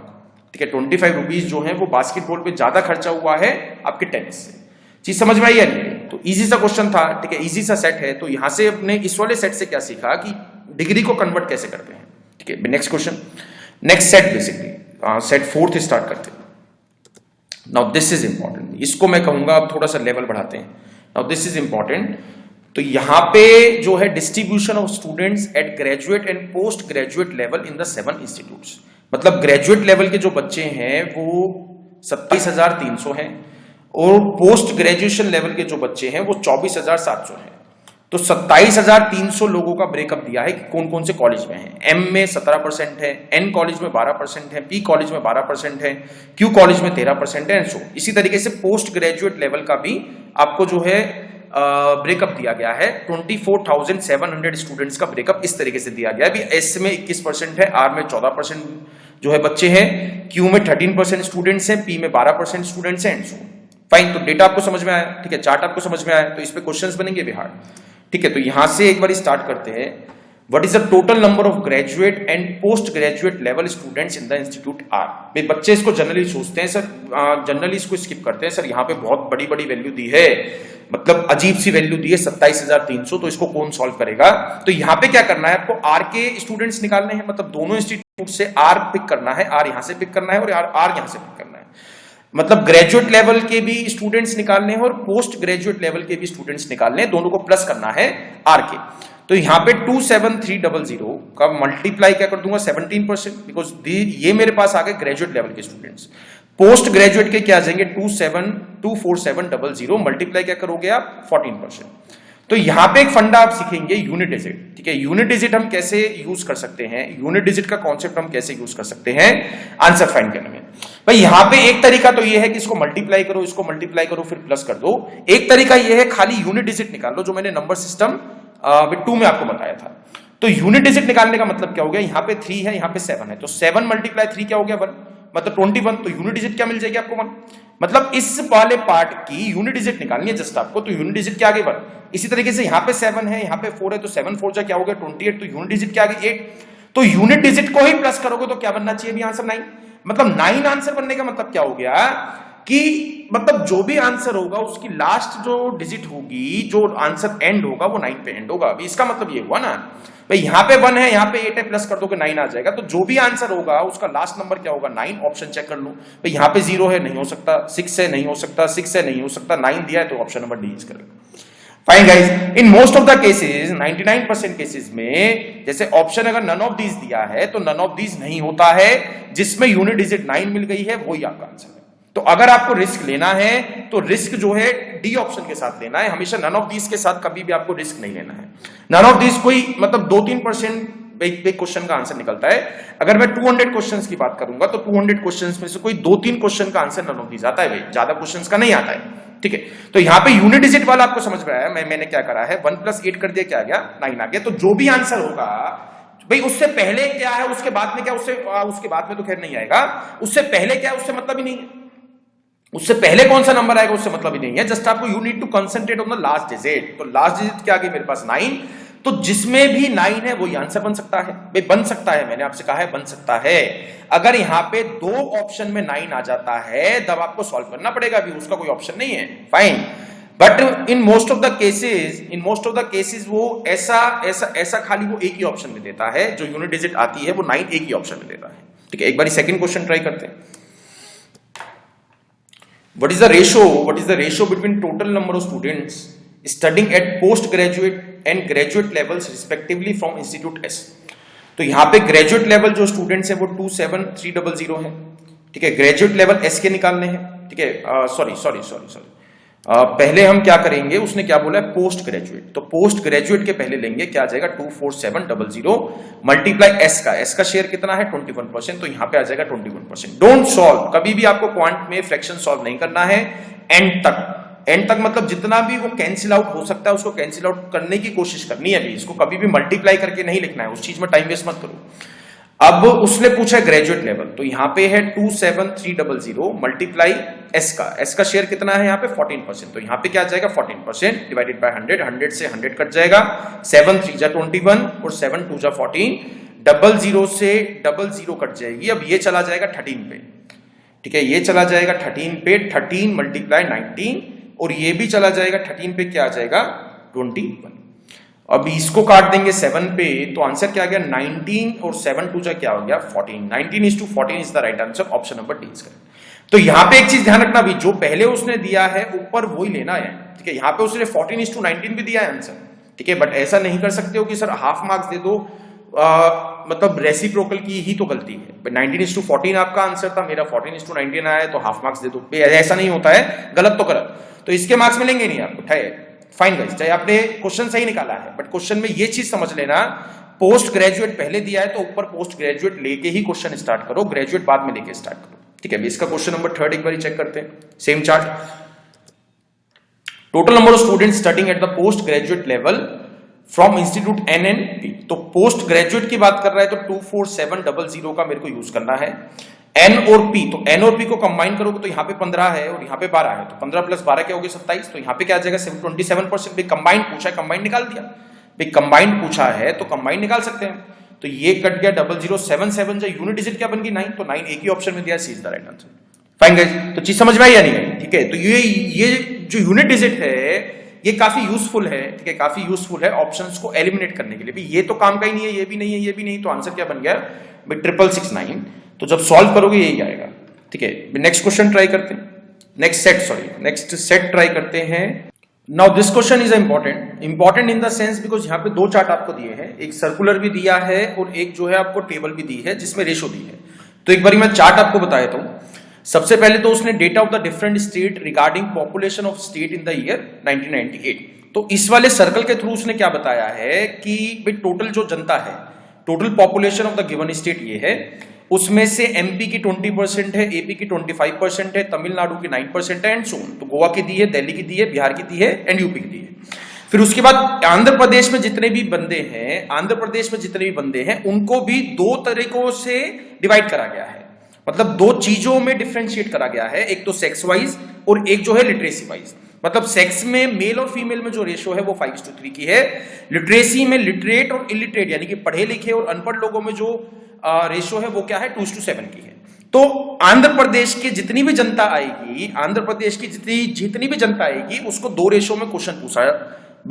ठीक है, 25 रुपीज जो है वो बास्केटबॉल पे ज्यादा खर्चा हुआ है आपके टेनिस से। चीज समझ में आई या नहीं? तो इजी सा क्वेश्चन था, ठीक है, इजी सा सेट है। तो यहां से अपने इस वाले सेट से क्या सीखा कि डिग्री को कन्वर्ट कैसे करते हैं। ठीक है, next question, next set basically set 4th start करते हैं। नाउ दिस इज इंपॉर्टेंट, इसको मैं कहूंगा अब थोड़ा सा लेवल बढ़ाते हैं। Now this is important. तो यहां पे जो है distribution of students at graduate and post graduate level in the 7 institutes, मतलब ग्रेजुएट लेवल के जो बच्चे हैं वो 27,300 हैं और पोस्ट ग्रेजुएशन लेवल के जो बच्चे हैं वो 24,700 हैं। तो 27,300 लोगों का ब्रेकअप दिया है कि कौन कौन से कॉलेज में है। एम में 17% है, एन कॉलेज में 12% है, पी कॉलेज में 12% है, क्यू कॉलेज में 13% है, एंड सो इसी तरीके से पोस्ट ग्रेजुएट लेवल का भी आपको जो है ब्रेकअप दिया गया है। 24,700 स्टूडेंट्स का ब्रेकअप इस तरीके से दिया गया है। अभी एस में 21% है, आर में 14% जो है बच्चे हैं, क्यू में 13% स्टूडेंट्स हैं, पी में 12% स्टूडेंट्स हैं, एंड सो फाइन। तो डेटा आपको समझ में आया, ठीक है, चार्ट आपको समझ में आया, तो इस पे क्वेश्चंस बनेंगे बिहार। ठीक है, तो यहां से एक बार स्टार्ट करते हैं। What is the total number of graduate and post graduate level students in the institute are. भाई बच्चे इसको जनरली सोचते हैं सर, जनरली इसको स्किप करते हैं सर, यहाँ पे बहुत बड़ी बड़ी वैल्यू दी है, मतलब अजीब सी वैल्यू दी है 27,300, तो इसको कौन सॉल्व करेगा। तो यहाँ पे क्या करना है आपको, आर के स्टूडेंट्स निकालने हैं, मतलब दोनों इंस्टीट्यूट से आर पिक करना है, आर यहां से पिक करना है और आर यहां से पिक करना है। मतलब ग्रेजुएट लेवल के भी स्टूडेंट्स निकालने हैं और पोस्ट ग्रेजुएट लेवल के भी स्टूडेंट्स निकालने हैं, दोनों को प्लस करना है आर के। तो यहां पे 27,300 का मल्टीप्लाई क्या कर दूंगा 17%, बिकॉज ये मेरे पास आ गए ग्रेजुएट लेवल के स्टूडेंट्स। पोस्ट ग्रेजुएट के क्या आ जाएंगे 247,24700 मल्टीप्लाई क्या करोगे आप 14%। तो यहां पे एक फंडा आप सीखेंगे यूनिट डिजिट। ठीक है, यूनिट डिजिट हम कैसे यूज कर सकते हैं, यूनिट डिजिट का कॉन्सेप्ट हम कैसे यूज कर सकते हैं आंसर फाइंड करने में। भाई यहां पे एक तरीका तो ये है कि इसको मल्टीप्लाई करो, इसको मल्टीप्लाई करो, फिर प्लस कर दो। एक तरीका ये है खाली यूनिट डिजिट निकाल लो, जो मैंने नंबर सिस्टम 2 में आपको बताया था। तो यूनिट डिजिट निकालने का मतलब क्या हो गया, यहाँ पे 3 है, यहाँ पे 7 है, तो 7 मल्टीप्लाई 3 क्या हो गया 1, मतलब 21। तो यूनिट डिजिट क्या मिल जाएगी आपको 1। मतलब इस वाले पार्ट की यूनिट डिजिट निकालनी है जस्ट आपको, तो यूनिट डिजिट क्या आ गई 1। इसी तरीके से यहाँ पे 7 है, यहाँ पे 4 है, तो 7 4 जा क्या हो गया 28, तो यूनिट डिजिट क्या आ गई 8। तो यूनिट डिजिट को ही प्लस करोगे तो क्या बनना चाहिए भी आंसर 9। मतलब 9 आंसर बनने का मतलब क्या हो गया कि मतलब जो भी आंसर होगा उसकी लास्ट जो डिजिट होगी, जो आंसर एंड होगा वो 9 पे एंड होगा। अभी इसका मतलब ये हुआ ना भाई, यहाँ पे 1 है, यहाँ पे 8 है, प्लस कर दो कि 9 आ जाएगा। तो जो भी आंसर होगा उसका लास्ट नंबर क्या होगा 9। ऑप्शन चेक कर लो भाई, यहाँ पे 0 है, नहीं हो सकता, 6 है, नहीं हो सकता, 6 है, नहीं हो सकता, 9 दिया है, तो ऑप्शन नंबर डी यूज कर लो। Fine guys, in most of the cases 99% cases में जैसे ऑप्शन अगर नन ऑफ दीज दिया है तो नन ऑफ दीज नहीं होता है, जिसमें यूनिट डिजिट 9 मिल गई है वही आपका आंसर है। तो अगर आपको रिस्क लेना है तो रिस्क जो है डी ऑप्शन के साथ लेना है, हमेशा नन ऑफ दीज के साथ कभी भी आपको रिस्क नहीं लेना है। नन ऑफ दीज कोई मतलब 2-3% एक क्वेश्चन का आंसर निकलता है। अगर मैं 200 क्वेश्चंस की बात करूंगा तो 200 क्वेश्चंस में से कोई 2-3 क्वेश्चन का आंसर नन ऑफ दीज आता है भाई, ज्यादा क्वेश्चंस का नहीं आता है। ठीक है, तो यहाँ पे यूनिट डिजिट वाला आपको समझ में आया। मैंने क्या करा है 1 + 8 कर दिया, क्या आ गया 9 आ गया। तो जो भी आंसर होगा भाई, उससे पहले क्या है उसके बाद में क्या, उसके बाद में तो खैर नहीं आएगा, उससे पहले क्या है उससे मतलब ही नहीं है, उससे पहले कौन सा नंबर आएगा उससे मतलब ही नहीं है। जस्ट आपको you need to concentrate on the last digit. तो लास्ट डिजिट क्या आ गई मेरे पास 9, तो जिसमें भी 9 है वही आंसर बन सकता है भाई, बन सकता है, मैंने आपसे कहा है बन सकता है। अगर यहां पे 2 ऑप्शन में 9 आ जाता है तब आपको सॉल्व करना पड़ेगा, अभी उसका कोई ऑप्शन नहीं है, fine. But in most of the cases वो ऐसा खाली वो एक ही ऑप्शन में देता है, जो यूनिट डिजिट आती है वो 9 एक ही ऑप्शन में देता है। ठीक है, एक बार सेकंड क्वेश्चन ट्राई करते हैं। What is the ratio between total number of students studying at postgraduate and graduate levels respectively from Institute S? तो यहाँ पे ग्रेजुएट लेवल जो स्टूडेंट्स हैं वो 27,300 है। ठीक है, ग्रेजुएट लेवल एस के निकालने हैं। ठीक है, सॉरी पहले हम क्या करेंगे, उसने क्या बोला है पोस्ट ग्रेजुएट, तो पोस्ट ग्रेजुएट के पहले लेंगे, क्या आ जाएगा 24700 मल्टीप्लाई एस का शेयर कितना है 21%, तो यहां पे आ जाएगा 21%। डोंट सॉल्व, कभी भी आपको क्वांट में फ्रैक्शन सॉल्व नहीं करना है एंड तक मतलब जितना भी वो कैंसिल आउट हो सकता है उसको कैंसिल आउट करने की कोशिश करनी है। अभी इसको कभी भी मल्टीप्लाई करके नहीं लिखना है, उस चीज में टाइम वेस्ट मत करो। अब उसने पूछा ग्रेजुएट लेवल, तो यहां पे है 27300 मल्टीप्लाई एस का शेयर कितना है यहाँ पे 14%, तो यहाँ पे क्या आ जाएगा 14% डिवाइडेड बाय 100, 100 से 100 कट जाएगा, 7 3 जा 21 और 7 2 जा 14, 00 से 00 कट जाएगी। अब ये चला जाएगा 13 पे, ठीक है, ये चला जाएगा 13 पे, 13 मल्टीप्लाई 19 और ये भी चला जाएगा 13 पे, क्या आ जाएगा 21। अब इसको काट देंगे 7 पे तो आंसर क्या आ गया 19 और 7 2 जा क्या हो गया 14, 19:14 is the right answer, option number D is correct. तो यहां पे एक चीज ध्यान रखना भी, जो पहले उसने दिया है ऊपर वही लेना है, ठीक है, यहां पे उसने 14:19 भी दिया है आंसर, ठीक है, बट ऐसा नहीं कर सकते हो कि सर हाफ मार्क्स दे दो, मतलब रेसिप्रोकल की ही तो गलती है। 19:14 आपका आंसर था, मेरा 14:19 आया है तो हाफ मार्क्स दे दो, ऐसा नहीं होता है, गलत तो गलत, तो इसके मार्क्स मिलेंगे नहीं आपको, फाइन गाइस, चाहे आपने क्वेश्चन सही निकाला है बट क्वेश्चन में ये चीज समझ लेना, पोस्ट ग्रेजुएट पहले दिया है तो ऊपर पोस्ट ग्रेजुएट लेके ही क्वेश्चन स्टार्ट करो, ग्रेजुएट बाद में लेके स्टार्ट करो, ठीक है। इसका क्वेश्चन नंबर 3 एक बार चेक करते हैं, same chart, total number of students studying at the post graduate level from institute NNP, तो पोस्ट ग्रेजुएट की बात कर रहा है तो 24700 का मेरे को यूज करना है। N और P, तो N और P को कंबाइन करोगे तो यहाँ पे 15 है और यहाँ पे 12 है, तो 15 प्लस 12 क्या हो गया 27, तो यहाँ पे क्या आ जाएगा 27%। भाई कंबाइन पूछा है, कंबाइन निकाल दिया, भाई कंबाइन पूछा है तो कंबाइन निकाल सकते हैं, तो ये कट गया 0077 जो यूनिट डिजिट क्या बन गई 9, तो 9 एक ही ऑप्शन में दिया, C is the right answer. Fine guys, तो चीज समझ में आई या नहीं आई, ठीक है। तो ये जो यूनिट डिजिट है ये काफी यूजफुल है, ठीक है, काफी यूजफुल है ऑप्शंस को एलिमिनेट करने के लिए। ये तो काम का ही नहीं है, ये भी नहीं है, ये भी नहीं, तो आंसर क्या बन गया 6669, तो जब सॉल्व करोगे यही आएगा, ठीक है। नेक्स्ट क्वेश्चन ट्राई करते हैं, नेक्स्ट सेट ट्राई करते हैं। Now this question is important in the sense because यहाँ पे 2 चार्ट आपको दिए हैं, एक सर्कुलर भी दिया है और एक जो है आपको टेबल भी दी है जिसमें रेशो दी है। तो एक बार मैं चार्ट आपको बता देता हूं। सबसे पहले तो उसने data of the different state regarding population of state in the year 1998, तो इस वाले सर्कल के थ्रू उसने क्या बताया है कि भाई टोटल जो जनता है, total population of the given state ये है, उसमें से एमपी की 20% है, एपी की 25% है, तमिलनाडु की 9% है एंड सो ऑन। तो गोवा की दी है, दिल्ली की दी है, बिहार की दी है एंड यूपी की दी है। फिर उसके बाद आंध्र प्रदेश में जितने भी बंदे हैं उनको भी 2 तरीकों से डिवाइड करा गया है, मतलब 2 चीजों में डिफरेंशिएट करा गया है, एक तो सेक्स वाइज और एक जो है लिटरेसी वाइज। मतलब सेक्स में मेल और फीमेल में जो रेशो है वो 5:3 की है, लिटरेसी में लिटरेट और इलिटरेट यानी कि पढ़े लिखे और अनपढ़ लोगों में जो रेशो है वो क्या है 2:7 की है। तो आंध्र प्रदेश की जितनी भी जनता आएगी, जितनी भी जनता आएगी उसको 2 रेशो में क्वेश्चन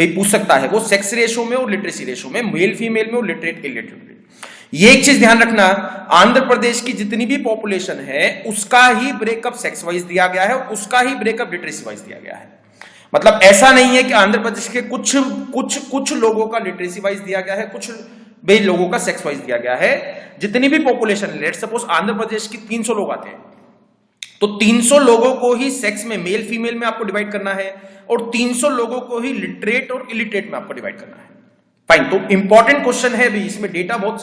पूछ सकता है, वो सेक्स रेशो में और लिटरेसी रेशो में, मेल फीमेल में और लिटरेट इलिटरेट में। ये एक चीज ध्यान रखना, आंध्र प्रदेश की जितनी भी पॉपुलेशन है उसका ही ब्रेकअप सेक्स वाइज दिया गया है और उसका ही ब्रेकअप लिटरेसी वाइज दिया गया है। मतलब ऐसा नहीं है कि आंध्र प्रदेश के कुछ लोगों का लिटरेसी वाइज दिया गया है, कुछ बे लोगों का सेक्स वाइज दिया गया है। जितनी भी पॉपुलेशन है, लेट्स सपोज आंध्र प्रदेश की 300 लोग आते हैं, तो 300 लोगों को ही सेक्स में मेल फीमेल में आपको डिवाइड करना है और 300 लोगों को ही लिटरेट और इलिटरेट में आपको डिवाइड करना है। फाइन, तो इंपॉर्टेंट क्वेश्चन है भी, इसमें डेटा बहुत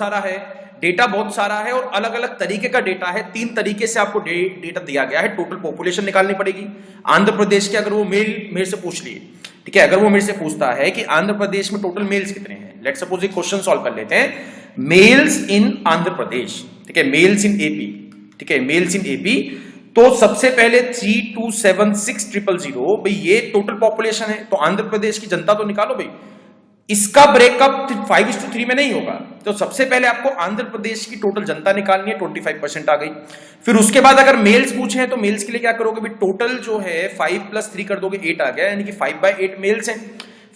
सारा है और अलग अलग तरीके का डेटा है, 3 तरीके से आपको डेटा दिया गया है। टोटल पॉपुलेशन निकालनी पड़ेगी आंध्र प्रदेश के, अगर वो मेरे से पूछ लिए, ठीक है, अगर वो मेरे से पूछता है कि आंध्र प्रदेश में टोटल मेल्स कितने हैं, लेट्स सपोज एक क्वेश्चन सॉल्व कर लेते हैं, मेल्स इन आंध्र प्रदेश, ठीक है, मेल्स इन एपी, ठीक है, मेल्स इन एपी। तो सबसे पहले 3276000, भाई ये टोटल पॉपुलेशन है, तो आंध्र प्रदेश की जनता तो निकालो भाई, इसका ब्रेकअप 5:3 में नहीं होगा, तो सबसे पहले आपको आंध्र प्रदेश की टोटल जनता निकालनी है, 25% आ गई। फिर उसके बाद अगर मेल्स पूछे हैं तो मेल्स के लिए क्या करोगे भाई, टोटल जो है 5 + 3 कर दोगे, 8 आ गया, यानी कि 5/8 मेल्स हैं,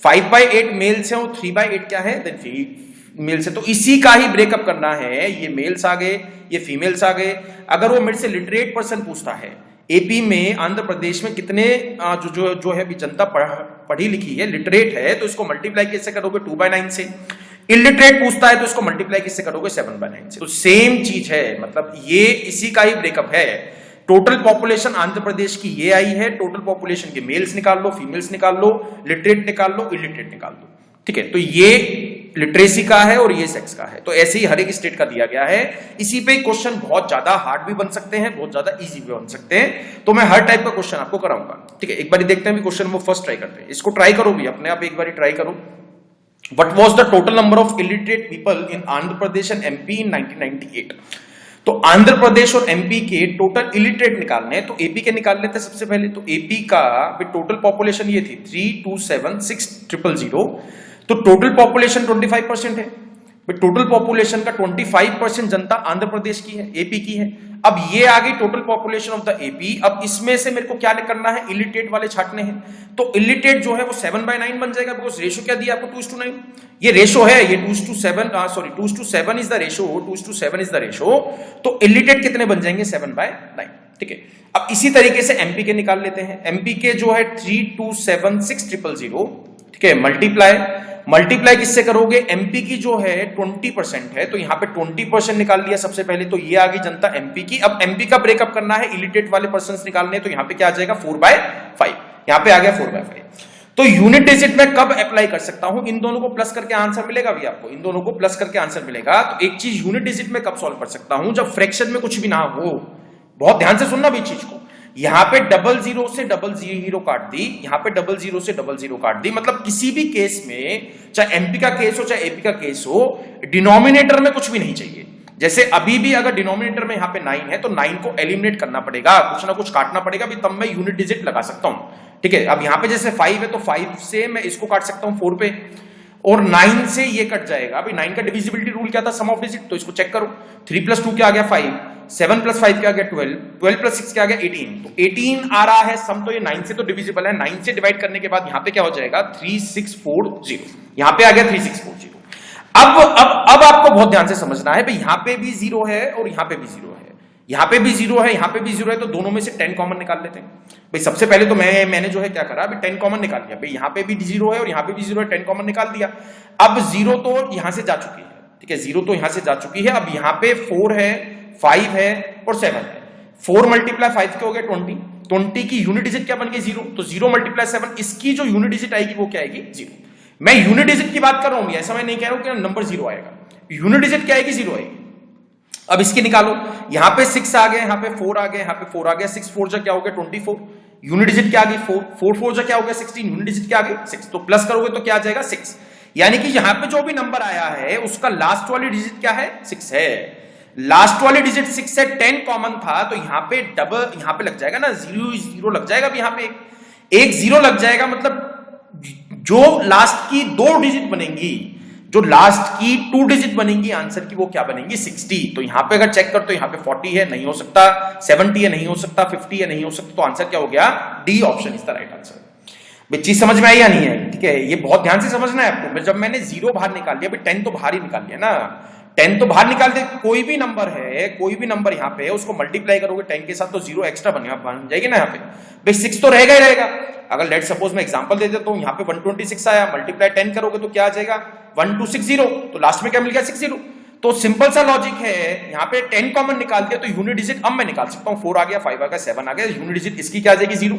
5/8 मेल्स हैं और 3/8 क्या है देन फीमेल्स है। तो इसी का ही ब्रेकअप करना है, ये मेल्स आ गए, ये फीमेल्स आ गए। अगर वो मेरे से लिटरेट पर्सन पूछता है, एपी में आंध्र प्रदेश में कितने जो है भी जनता पढ़ी लिखी है, लिटरेट है, तो इसको मल्टीप्लाई कैसे करोगे 2/9 से। इलिटरेट पूछता है तो इसको मल्टीप्लाई किससे करोगे 7/9 से। तो सेम चीज है, मतलब ये इसी का ही ब्रेकअप है। टोटल पॉपुलेशन आंध्र प्रदेश की ये आई है, टोटल पॉपुलेशन के मेल्स निकाल लो, फीमेल्स निकाल लो, लिटरेट निकाल लो, इलिटरेट निकाल लो, ठीक है। तो ये लिटरेसी का है और ये सेक्स का है, तो ऐसे ही हर एक स्टेट का दिया गया है। इसी पे क्वेश्चन बहुत ज्यादा हार्ड भी बन सकते हैं, बहुत ज्यादा इजी भी बन सकते हैं, तो मैं हर टाइप का क्वेश्चन आपको कराऊंगा, ठीक है। एक बार देखते हैं क्वेश्चन, वो फर्स्ट ट्राई करते हैं, इसको ट्राई करो भी अपने आप, एक बार ट्राई करो। What was the total number of illiterate people in Andhra Pradesh and MP in 1998? तो आंध्र प्रदेश और एमपी के टोटल इलिटरेट निकालने हैं, तो एपी के निकाल लेते हैं सबसे पहले। तो एपी का टोटल पॉपुलेशन ये थी 3276000, तो टोटल पॉपुलेशन 25% है। टोटल पॉपुलेशन का 25% जनता आंध्र प्रदेश की है, एपी की है। अब ये आ गई total population of the AP. अब इसमें से मेरे को क्या करना है, इलिटरेट वाले छाटने हैं। तो इलिटरेट जो है वो 7/9 बन जाएगा, बिकॉज रेशो क्या दिया आपको 2:9। ये रेशो है, ये 2:7, sorry 2:7 is the ratio, 2:7 is the ratio. तो इलिटरेट कितने बन जाएंगे, 7/9। ठीक है, अब इसी तरीके से एमपी के निकाल लेते हैं। एमपी के जो है 3276000, ठीक है, मल्टीप्लाई किससे करोगे, एमपी की जो है 20% है, तो यहां पे 20% निकाल लिया सबसे पहले। तो ये आ गई जनता एमपी की। अब एमपी का ब्रेकअप करना है, इलिटरेट वाले पर्सन निकालने, तो यहां पे क्या आ जाएगा 4/5, यहां पे आ गया 4/5। तो यूनिट डिजिट में कब अप्लाई कर सकता हूं, इन दोनों को प्लस करके आंसर मिलेगा भी आपको, इन दोनों को प्लस करके आंसर मिलेगा। तो एक चीज यूनिट डिजिट में कब सॉल्व कर सकता हूं, जब फ्रैक्शन में कुछ भी ना हो। बहुत ध्यान से सुनना भी चीज को। यहां पे 00 से 00 काट दी, यहां पे 00 से 00 काट दी, मतलब किसी भी केस में, चाहे एमपी का केस हो चाहे एपी का केस हो, डिनोमिनेटर में कुछ भी नहीं चाहिए। जैसे अभी भी अगर डिनोमिनेटर में यहां पे 9 है, तो 9 को एलिमिनेट करना पड़ेगा, कुछ ना कुछ काटना पड़ेगा भी, तब मैं यूनिट डिजिट लगा सकता हूं। ठीक है, अब यहां पे जैसे 5 है, तो 5 से मैं इसको काट सकता हूं 4 पे, और 9 से ये कट जाएगा। अभी 9 का डिविजिबिलिटी रूल क्या था, सम ऑफ डिजिट, तो इसको चेक करो। 3 + 2 क्या आ गया 5, 7 + 5 क्या आ गया 12, 12 + 6 क्या आ गया 18। तो 18 आ रहा है सम, तो ये 9 से तो डिविजिबल है। 9 से डिवाइड करने के बाद यहां पे क्या हो जाएगा 3640, यहां पे आ गया 3640। अब आपको बहुत ध्यान से समझना है भाई, यहां पे भी 0 है और यहां पे भी 0 है, यहां पे भी 0 है, यहां पे भी 0 है, तो दोनों में से 10 कॉमन निकाल लेते हैं भाई। सबसे पहले तो मैंने जो है क्या करा, अभी 10 कॉमन निकाल लिया भाई, यहां पे भी 0 है और यहां पे भी 0 है, 10 कॉमन निकाल दिया। अब 0 तो यहां से जा चुकी है, ठीक है, 0 तो यहां से जा चुकी है। अब यहां पे 4 है, 5 है और 7 है। 4 × 5 के हो गए 20, 20 की यूनिट डिजिट क्या बन गई 0, तो 0 × 7, इसकी जो यूनिट डिजिट आएगी वो क्या आएगी 0। मैं यूनिट डिजिट की बात कर रहा हूं, ऐसा मैं नहीं कह रहा हूं कि नंबर 0 आएगा, यूनिट डिजिट क्या आएगी 0 आएगी। अब इसकी निकालो, यहां पे 6 आ गया, यहां पे 4 आ गया, यहां पे 4 आ गया, 6 4 जा क्या हो गया 24, यूनिट डिजिट क्या आ गई 4, 4 4 जा क्या हो गया 16, यूनिट डिजिट क्या आ गई 6। तो प्लस करोगे तो क्या आ जाएगा 6, यानी कि यहां पे जो भी नंबर आया है उसका लास्ट वाली डिजिट क्या है 6 है। लास्ट वाली डिजिट 6 है, 10 कॉमन था, तो यहां पे डबल, यहां पे लग जाएगा ना 0 लग जाएगा। अब यहां पे एक 0 लग जाएगा, मतलब जो लास्ट की 2 डिजिट बनेंगी, जो लास्ट की 2 डिजिट बनेंगी आंसर की, वो क्या बनेंगी 60। तो यहां पे अगर चेक कर तो यहां पे 40 है, नहीं हो सकता, 70 है, नहीं हो सकता, 50 है, नहीं हो सकता, तो आंसर क्या हो गया D option is the right answer. चीज समझ में आई या नहीं है, ठीक है, ये बहुत ध्यान से समझना है आपको। जब मैंने 0 बाहर निकाल लिया, 10 तो बाहर ही निकाल लिया ना, 10 तो बाहर निकाल दे। कोई भी नंबर है, कोई भी नंबर यहाँ पे उसको मल्टीप्लाई करोगे 10 के साथ, तो 0 एक्स्ट्रा बन जाएगी ना यहाँ पे भाई, 6 तो रहेगा ही रहेगा। अगर लेट सपोज मैं एग्जांपल दे देता हूं, यहाँ पे 126 आया, मल्टीप्लाई 10 करोगे तो क्या आ जाएगा 1260, तो लास्ट में क्या मिल गया 60। तो सिंपल सा लॉजिक है, यहाँ पे 10 कॉमन निकाल दिया, तो यूनिट डिजिट अब मैं निकाल सकता हूँ, 4 आ गया, 5 आ गया, 7 आ गया, यूनिट डिजिट इसकी क्या आ जाएगी 0,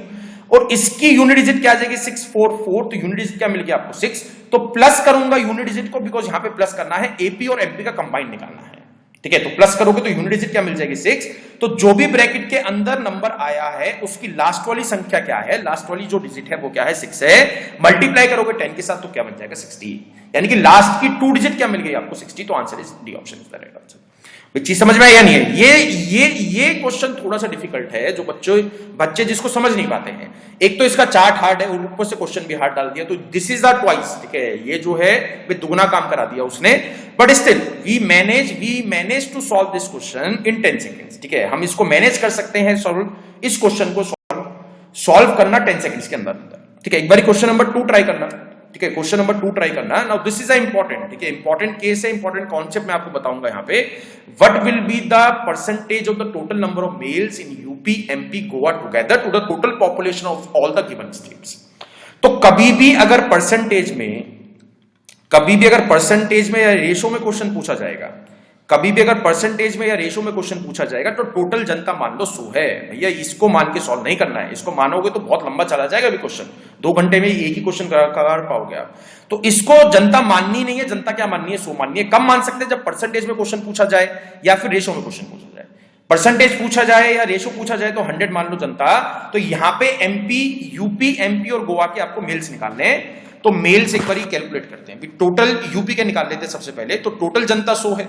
और इसकी यूनिट डिजिट क्या आ जाएगी 644, तो यूनिट डिजिट क्या मिल गया आपको 6। तो प्लस करूंगा यूनिट डिजिट को, बिकॉज यहां पे प्लस करना है, एपी और एमपी का कंबाइंड निकालना है, ठीक है। तो प्लस करोगे तो यूनिट डिजिट क्या मिल जाएगी 6। तो जो भी ब्रैकेट के अंदर नंबर आया है उसकी लास्ट वाली संख्या क्या है, लास्ट वाली जो डिजिट है वो क्या है 6 है। मल्टीप्लाई करोगे 10 के साथ तो क्या बन जाएगा 60, यानी कि लास्ट की 2 डिजिट क्या मिल गई आपको 60। तो answer is D option is the right answer. चीज समझ में आई या नहीं है। ये क्वेश्चन थोड़ा सा डिफिकल्ट है, जो बच्चे जिसको समझ नहीं पाते हैं। एक तो इसका चार्ट हार्ड है और ऊपर से क्वेश्चन भी हार्ड डाल दिया, तो दिस इज द ट्वाइस, ठीक है, ये जो है दुगना काम करा दिया उसने। But still we manage to solve this question in 10 seconds, ठीक है। हम इसको मैनेज कर सकते हैं, इस क्वेश्चन को सॉल्व करना 10 सेकेंड्स के अंदर, ठीक है। एक बार क्वेश्चन नंबर 2 ट्राई करना, ठीक है, क्वेश्चन नंबर 2 ट्राई करना। नाउ दिस इज इंपॉर्टेंट, ठीक है, इंपॉर्टेंट केस है, इंपॉर्टेंट कॉन्सेप्ट मैं आपको बताऊंगा यहाँ पे। What will be the percentage of the total number of males in UP MP Goa together to the total population of all the given states. तो कभी भी अगर परसेंटेज में या रेशो में क्वेश्चन पूछा जाएगा, कभी भी अगर परसेंटेज में या रेशो में क्वेश्चन पूछा जाएगा, तो टोटल जनता मान लो 100 है भैया, इसको मान के सॉल्व नहीं करना है। इसको मानोगे तो बहुत लंबा चला जाएगा अभी क्वेश्चन, 2 घंटे में एक ही क्वेश्चन कर पाओगे आप। तो इसको जनता माननी नहीं है, जनता क्या माननी है 100 माननी है। कब मान सकते हैं, जब परसेंटेज में क्वेश्चन पूछा जाए या फिर रेशो में क्वेश्चन पूछा जाए। परसेंटेज पूछा जाए या रेशो पूछा जाए तो 100 मान लो जनता। तो यहां पे यूपी एमपी और गोवा के आपको मेल्स निकालने हैं, तो मेल्स एक बार कैलकुलेट करते हैं। टोटल यूपी के निकाल लेते हैं सबसे पहले, तो टोटल जनता 100 है।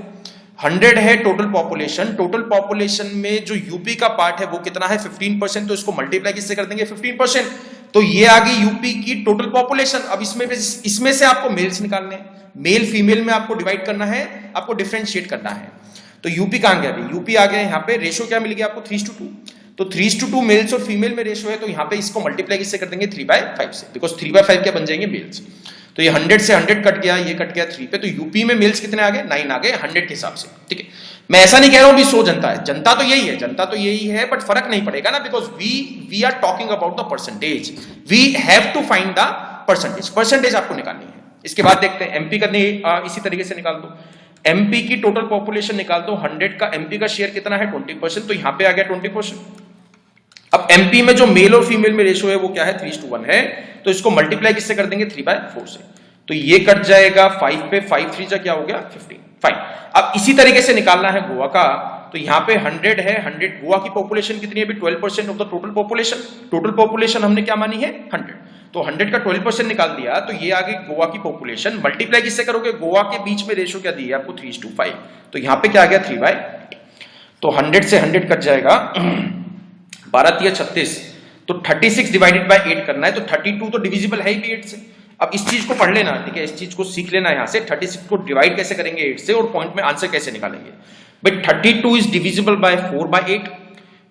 100 है टोटल पॉपुलेशन, टोटल पॉपुलेशन में जो यूपी का पार्ट है वो कितना है 15%, तो इसको मल्टीप्लाई किससे कर देंगे 15%, तो ये आ गई यूपी की टोटल पॉपुलेशन। अब इसमें से आपको मेल्स निकालने हैं, मेल फीमेल में आपको डिवाइड करना है, आपको डिफरेंशिएट करना है। तो यूपी कहां गया? यूपी आ गया यहाँ पे, रेशो क्या मिल गया आपको 3:2, तो 3:2 मेल्स और फीमेल में रेशो है, तो यहाँ पे इसको मल्टीप्लाई किससे कर देंगे 3/5 से, बिकॉज 3/5 क्या बन जाएंगे मेल्स। तो ये 100 से 100 कट गया, ये कट गया 3 पे, तो यूपी में मेल्स कितने आ गए 9 आ गए 100 के हिसाब से। ठीक है, मैं ऐसा नहीं कह रहा हूं भी 100 जनता है, जनता तो यही है, जनता तो यही है, बट फर्क नहीं पड़ेगा ना, because we are talking about the percentage, we have to find the percentage, percentage आपको निकालनी है। इसके बाद देखते हैं एमपी करनी, इसी तरीके से निकाल दो, एमपी की टोटल पॉपुलेशन निकाल दो, 100 का एमपी का शेयर कितना है 20%, तो यहां पे आ गया 20%। अब एमपी में जो मेल और फीमेल में रेशो है वो क्या है 3:1 है, तो इसको मल्टीप्लाई किससे कर देंगे 3/4 से, तो ये कट जाएगा 5 पे, 5 3 जा क्या हो गया 15। फाइन, अब इसी तरीके से निकालना है गोवा का, तो यहां पे 100 है, 100 गोवा की पॉपुलेशन कितनी है अभी 12% of the total population, total population हमने क्या मानी है 100, तो 100 का 12% निकाल दिया, तो ये आ गई गोवा की पॉपुलेशन, मल्टीप्लाई किससे करोगे, गोवा के बीच में रेशो क्या दी है आपको 3:5, तो यहां पे क्या आ गया 3/8, तो 100 से 100 कट जाएगा 12 3 36, तो 36 डिवाइडेड बाय 8 करना है, तो 32 तो डिविजिबल है ही भी 8 से। अब इस चीज को पढ़ लेना, ठीक है, इस चीज को सीख लेना यहां से, 36 को डिवाइड कैसे करेंगे 8 से और पॉइंट में आंसर कैसे निकालेंगे। But 32 is divisible by 4/8,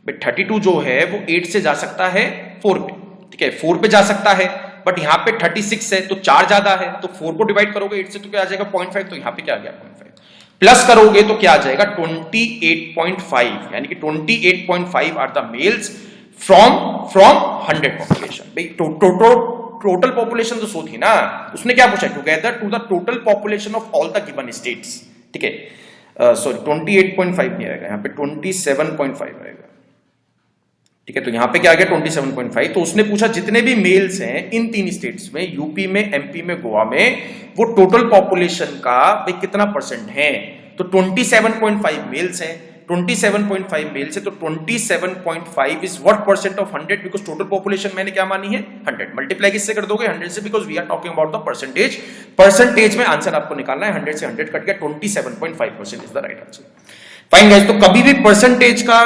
but 32 जो है वो 8 से जा सकता है 4 पे, ठीक है 4 पे जा सकता है, बट यहाँ पे 36 है तो 4 ज्यादा है, तो 4 को डिवाइड करोगे 8 से तो क्या आ जाएगा 0.5, तो यहाँ पे क्या आ गया 0.5, प्लस करोगे तो क्या आ जाएगा 28.5, यानी कि 28.5 are the males from 100 population. भाई टोटल पॉपुलेशन तो 100 थी ना, उसने क्या पूछा together to the total population of all the given states, ठीक है, सॉरी 28.5 नहीं आएगा यहाँ पे 27.5 आएगा, ठीक है, तो यहाँ पे क्या आ गया 27.5, तो उसने पूछा जितने भी मेल्स हैं इन 3 स्टेट्स में, यूपी में, एमपी में, गोवा में, वो टोटल पॉपुलेशन का भाई कितना परसेंट है, तो 27.5 मेल्स हैं, 27.5 मेल से, तो 27.5 is what percent of 100, because total population मैंने क्या मानी है 100, मल्टीप्लाई किससे कर दोगे 100 से, because we are talking about the percentage, percentage में आंसर आपको निकालना है, 100 से 100 कट गया 27.5% is the right answer. Fine guys, तो कभी भी परसेंटेज का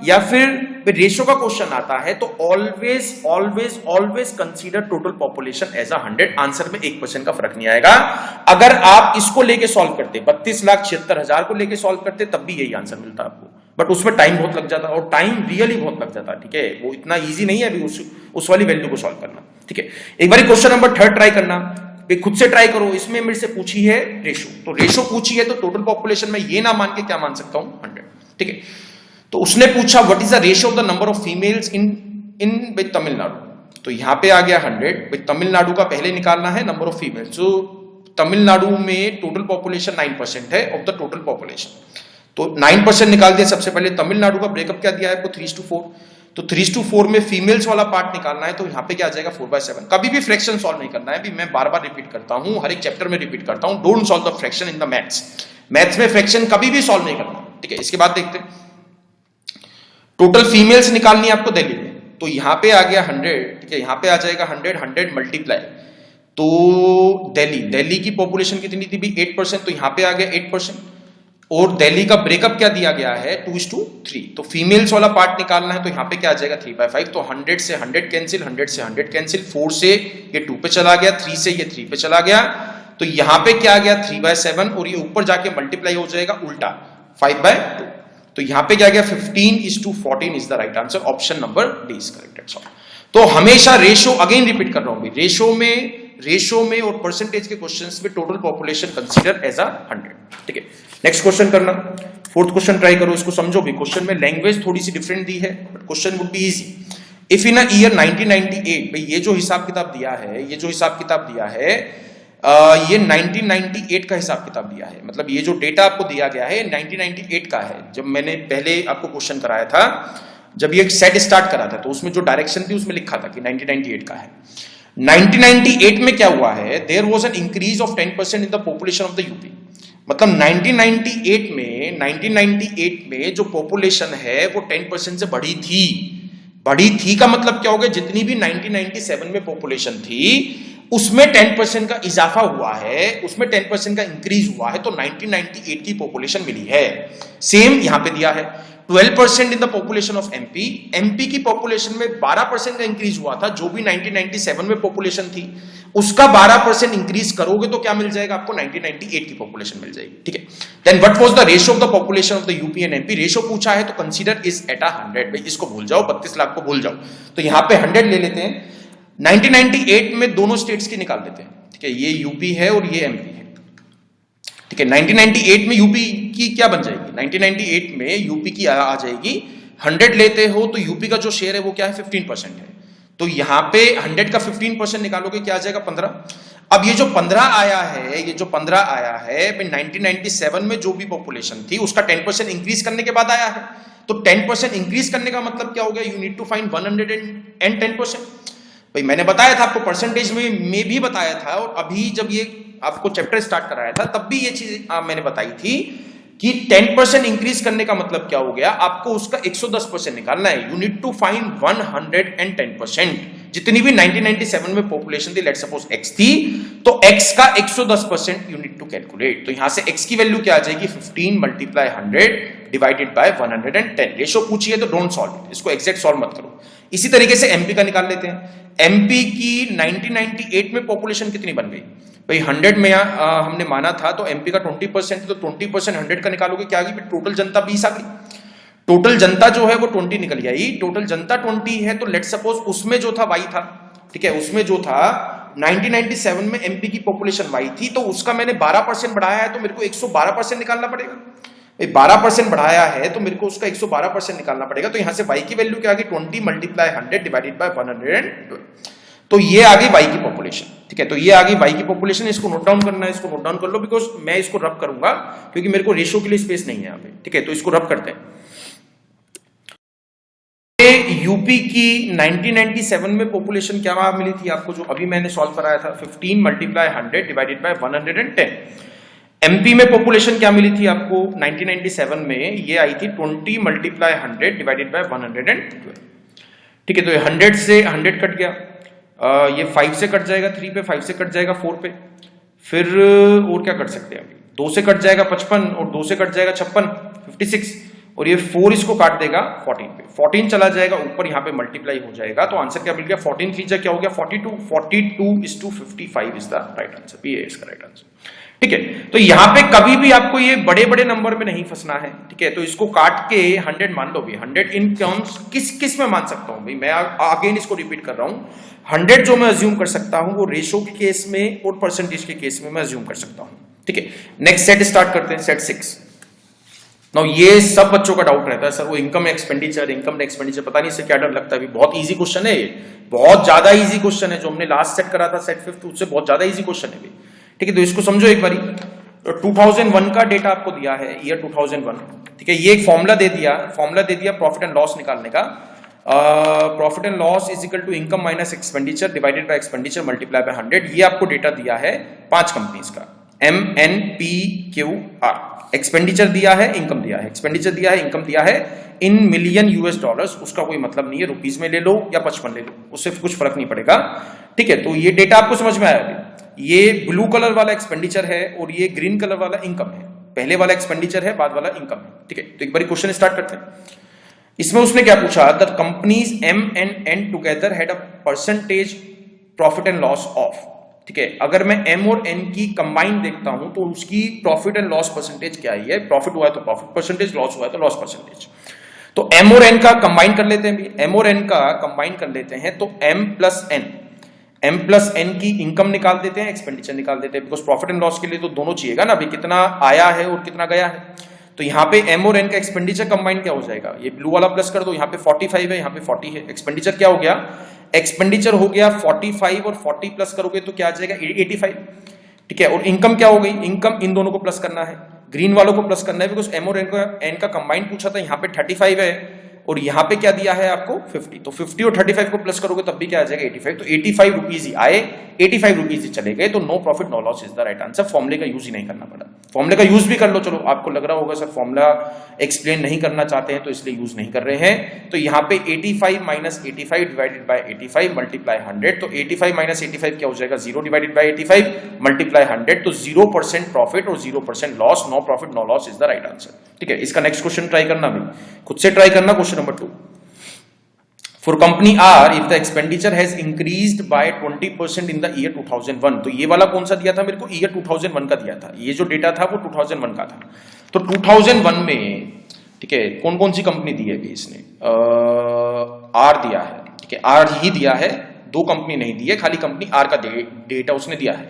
या फिर रेशियो का क्वेश्चन आता है तो always always always consider total population as 100, answer में 1% का फर्क नहीं आएगा। अगर आप इसको लेके सॉल्व करते 32,76,000 को लेके सॉल्व करते तब भी यही आंसर मिलता आपको, बट उसमें टाइम बहुत लग जाता, और टाइम रियली बहुत लग जाता, ठीक है, वो इतना ईजी नहीं है अभी उस वाली वैल्यू को सॉल्व करना, ठीक है। एक बार क्वेश्चन नंबर 3 ट्राई करना, खुद से ट्राई करो, इसमें मेरे से पूछी है रेशो, तो रेशो पूछी है तो टोटल पॉपुलेशन में ये ना मान के क्या मान सकता हूं 100, ठीक है। तो उसने पूछा what is the ratio of the number of females in Tamil Nadu, तो यहां पे आ गया 100, तमिलनाडु का पहले निकालना है नंबर ऑफ फीमेल्स, तो तमिलनाडु में टोटल पॉपुलेशन 9% है ऑफ द टोटल पॉपुलेशन, तो 9% निकाल दिया। सबसे पहले तमिलनाडु का ब्रेकअप क्या दिया है आपको 3:4, तो 3:4 में फीमेल्स वाला पार्ट निकालना है, तो यहां पे क्या आ जाएगा 4/7। कभी भी फ्रैक्शन सॉल्व नहीं करना है, अभी मैं बार बार रिपीट करता हूं, हर एक चैप्टर में रिपीट करता हूं, don't solve the fraction in the maths, maths में फ्रैक्शन कभी भी सॉल्व नहीं करना, ठीक है। इसके बाद देखते हैं टोटल फीमेल्स निकालनी है आपको दिल्ली में, तो यहां पे आ गया 100, ठीक है, यहां पे आ जाएगा 100 मल्टीप्लाई, तो दिल्ली की पॉपुलेशन कितनी थी भी 8%, तो यहां पे आ गया 8%, और दिल्ली का ब्रेकअप क्या दिया गया है 2:3, तो फीमेल्स वाला पार्ट निकालना है, तो यहां पे क्या आ जाएगा 3/5, तो 100 से 100 कैंसिल, 100 से 100 कैंसिल, 4 से ये 2 पे चला गया, 3 से ये 3 पे चला गया, तो यहां पे क्या आ गया 3/7, और ये ऊपर जाके मल्टीप्लाई हो जाएगा उल्टा 5/2, तो यहां पे क्या गया 15:14 is the right answer, option number D is correct. तो हमेशा रेशो, अगेन रिपीट कर रहा हूं, रेशो में और परसेंटेज के क्वेश्चंस में टोटल पॉपुलेशन कंसीडर एज 100, ठीक है। नेक्स्ट क्वेश्चन करना, 4th क्वेश्चन ट्राई करो, इसको समझो भी, क्वेश्चन में लैंग्वेज थोड़ी सी डिफरेंट दी है, but question would be easy. If in a year 1998, भाई ये जो हिसाब किताब दिया है, ये 1998 का हिसाब किताब दिया है, मतलब ये जो डेटा आपको दिया गया है 1998 का है। जब मैंने पहले आपको क्वेश्चन कराया था, जब ये सेट स्टार्ट करा था, तो उसमें जो डायरेक्शन थी उसमें लिखा था कि 1998 का है। 1998 में क्या हुआ है, there was an increase of 10% in the population of the UP, मतलब 1998 में जो पॉपुलेशन है वो 10% से बढ़ी थी का मतलब क्या हो गया, जितनी भी 1997 में पॉपुलेशन थी उसमें 10% का इजाफा हुआ है, उसमें 10% का इंक्रीज हुआ है, तो 1998 की पॉपुलेशन मिली है। सेम यहां पे दिया है 12% इन the population of MP, MP की पॉपुलेशन में 12% का इंक्रीज हुआ था, जो भी 1997 में पॉपुलेशन थी उसका 12% इंक्रीज करोगे तो क्या मिल जाएगा आपको, 1998 की पॉपुलेशन मिल जाएगी। ठीक है, then what was the ratio of the population of the UP and MP, ratio पूछा है तो कंसीडर इज एट 100, भाई इसको भूल जाओ, 32 लाख को भूल जाओ, तो यहां पे 100 ले लेते हैं। 1998 में दोनों स्टेट्स की निकाल देते हैं। ठीक है, ये यूपी है और ये एमपी है। ठीक है, 1998 में यूपी की क्या बन जाएगी, 1998 में यूपी की आ जाएगी, 100 लेते हो तो यूपी का जो शेयर है वो क्या है, 15% है, तो यहां पे 100 का 15% निकालोगे क्या आ जाएगा, 15। अब ये जो 15 आया है, ये जो 15 आया है 1997 में जो भी पॉपुलेशन थी उसका 10% इंक्रीज करने के बाद आया है, तो 10% इंक्रीज करने का मतलब क्या हो गया, यू नीड टू फाइंड 110%। भाई मैंने बताया था आपको, परसेंटेज में भी बताया था, और अभी जब ये आपको चैप्टर स्टार्ट कराया था तब भी ये चीज मैंने बताई थी कि 10% इंक्रीज करने का मतलब क्या हो गया, आपको उसका 110% निकालना है। You need to find 110%। जितनी भी 1997 में पॉपुलेशन थी, लेट्स सपोज x थी, तो x का 110% यू नीड टू कैलकुलेट। तो यहां से x की वैल्यू क्या आ जाएगी, 15 मल्टीप्लाई 100 डिवाइडेड बाय 110। रेशो पूछिए तो डोंट सॉल्व इट, इसको एग्जैक्ट सॉल्व मत करो। इसी तरीके से एमपी का निकाल लेते हैं। एमपी की 1998 में पॉपुलेशन कितनी बन गई, भाई 100 में हमने माना था, तो एमपी का 20%, तो 20% 100 का निकालोगे क्या आ गई, टोटल जनता 20 आ गई। टोटल जनता जो है वो 20 निकल गई। टोटल जनता 20 है, तो लेट सपोज उसमें जो था y था, ठीक है, उसमें जो था 1997 में एमपी की पॉपुलेशन y थी, तो उसका मैंने 12% बढ़ाया है, तो मेरे को 112% निकालना पड़ेगा। 12% बढ़ाया है तो मेरे को उसका 112% निकालना पड़ेगा। तो यहां से y की वैल्यू क्या आ गई, 20 मल्टीप्लाई 100 डिवाइडेड बाय 112। तो ये आ गई y की पॉपुलेशन। ठीक है, तो ये आ गई y की पॉपुलेशन। इसको नोट डाउन करना है, इसको नोट डाउन कर लो, बिकॉज मैं इसको रब करूंगा क्योंकि मेरे को रेशियो के लिए स्पेस नहीं है यहाँ पे। ठीक है, तो इसको रब करते हैं। यूपी की 1997 में पॉपुलेशन क्या मिली थी आपको, जो अभी मैंने सॉल्व कराया था, 15 मल्टीप्लाई 100 डिवाइडेड बाय 110। एमपी में पॉपुलेशन क्या मिली थी आपको 1997 में, ये आई थी 20 मल्टीप्लाई 100 डिवाइडेड बाय 112। ठीक है, तो ये 100 से 100 कट गया, ये 5 से कट जाएगा 3 पे, 5 से कट जाएगा 4 पे, फिर और क्या कट सकते हैं अभी, 2 से कट जाएगा 55 और 2 से कट जाएगा 56, 56, और ये 4 इसको काट देगा 14 पे, 14 चला जाएगा ऊपर, यहाँ पे मल्टीप्लाई हो जाएगा, तो आंसर क्या मिल गया, 14 3 क्या हो गया 42, 42:55 इज द राइट आंसर, ये इसका राइट आंसर। ठीक है, तो यहां पे कभी भी आपको ये बड़े बड़े नंबर में नहीं फंसना है। ठीक है, तो इसको काट के 100 मान लो भी, 100 इन टर्म्स किस में मान सकता हूं भाई, मैं अगेन इसको रिपीट कर रहा हूं, 100 जो मैं अज्यूम कर सकता हूं वो रेशो के केस में और परसेंटेज के केस में मैं अज्यूम कर सकता हूं। ठीक है, नेक्स्ट सेट स्टार्ट करते हैं, सेट 6। नाउ ये सब बच्चों का डाउट रहता है, सर वो इनकम एक्सपेंडिचर पता नहीं इससे क्या डर लगता है। बहुत इजी क्वेश्चन है ये, बहुत ज्यादा इजी क्वेश्चन है, जो हमने लास्ट सेट करा था सेट 5 उससे बहुत ज्यादा इजी क्वेश्चन है। ठीक है, तो इसको समझो एक बारी। 2001 का डेटा आपको दिया है, ईयर 2001। ठीक है, ये एक फॉर्मूला दे दिया प्रॉफिट एंड लॉस निकालने का। Profit and loss is equal to income minus expenditure divided by expenditure multiply by 100। ये आपको डेटा दिया है 5 कंपनीज का, MNPQR। एक्सपेंडिचर दिया है, इनकम दिया है, एक्सपेंडिचर दिया है, इनकम दिया है इन मिलियन US$। उसका कोई मतलब नहीं है, रुपीज में ले लो या 55 ले लो, उससे कुछ फर्क नहीं पड़ेगा। ठीक है, तो ये डेटा आपको समझ में आया। ये ब्लू कलर वाला एक्सपेंडिचर है और ये ग्रीन कलर वाला इनकम है। पहले वाला एक्सपेंडिचर है, बाद वाला इनकम है। ठीक है, तो एक बार क्वेश्चन स्टार्ट करते हैं। इसमें उसने क्या पूछा, the companies M and N together had a percentage profit and loss of. ठीक है, अगर मैं M और N की कंबाइन देखता हूं तो उसकी प्रॉफिट एंड लॉस परसेंटेज क्या है, प्रॉफिट हुआ है तो प्रॉफिट परसेंटेज, लॉस हुआ है तो लॉस परसेंटेज। तो M और N का कंबाइन कर लेते हैं, M और N का कंबाइन कर लेते हैं, तो M प्लस N की इनकम निकाल देते हैं, एक्सपेंडिचर निकाल देते हैं, बिकॉज प्रॉफिट एंड लॉस के लिए तो दोनों चाहिएगा ना, अभी कितना आया है और कितना गया है। तो यहाँ पे M और N का एक्सपेंडिचर कंबाइन क्या हो जाएगा, ये ब्लू वाला प्लस कर दो, यहाँ पे 45 है, यहाँ पे 40 है। एक्सपेंडिचर क्या हो गया, एक्सपेंडिचर हो गया 45 और 40 प्लस करोगे तो क्या आ जाएगा 85। ठीक है, और इनकम क्या हो गई, इनकम इन दोनों को प्लस करना है, ग्रीन वालों को प्लस करना है, बिकॉज M और N का कंबाइन पूछा था, यहाँ पे 35 है और यहाँ पे क्या दिया है आपको 50, तो 50 और 35 को प्लस करोगे तब भी क्या आ जाएगा 85, तो 85 रुपीज ही आए, 85 रुपीज ही चले गए, तो no profit no loss is the right answer. फॉर्मुले का यूज ही नहीं करना पड़ा, फॉर्मुले का यूज भी कर लो, चलो आपको लग रहा होगा सर फॉर्मुला एक्सप्लेन नहीं करना चाहते हैं तो इसलिए यूज नहीं कर रहे हैं, तो यहाँ पे 85 माइनस 85 डिवाइडेड बाय 85 मल्टीप्लाई 100, तो 85 माइनस 85 क्या हो जाएगा 0 डिवाइडेड बाय 85 मल्टीप्लाई 100, तो 0% प्रॉफिट और 0% loss, no profit no loss is the right answer. ठीक है, इसका नेक्स्ट क्वेश्चन ट्राई करना भी, खुद से ट्राई करना। Question number 2, For company R, if the expenditure has increased by 20% in the year 2001, तो ये वाला कौन सा दिया था मेरे को, ईयर 2001 का दिया था, ये जो डेटा था वो 2001 का था, तो 2001 में ठीक है कौन कौन सी कंपनी दी है इसने, आर दिया है, ठीक है आर ही दिया है, दो कंपनी नहीं दी है, खाली कंपनी आर का डेटा उसने दिया है।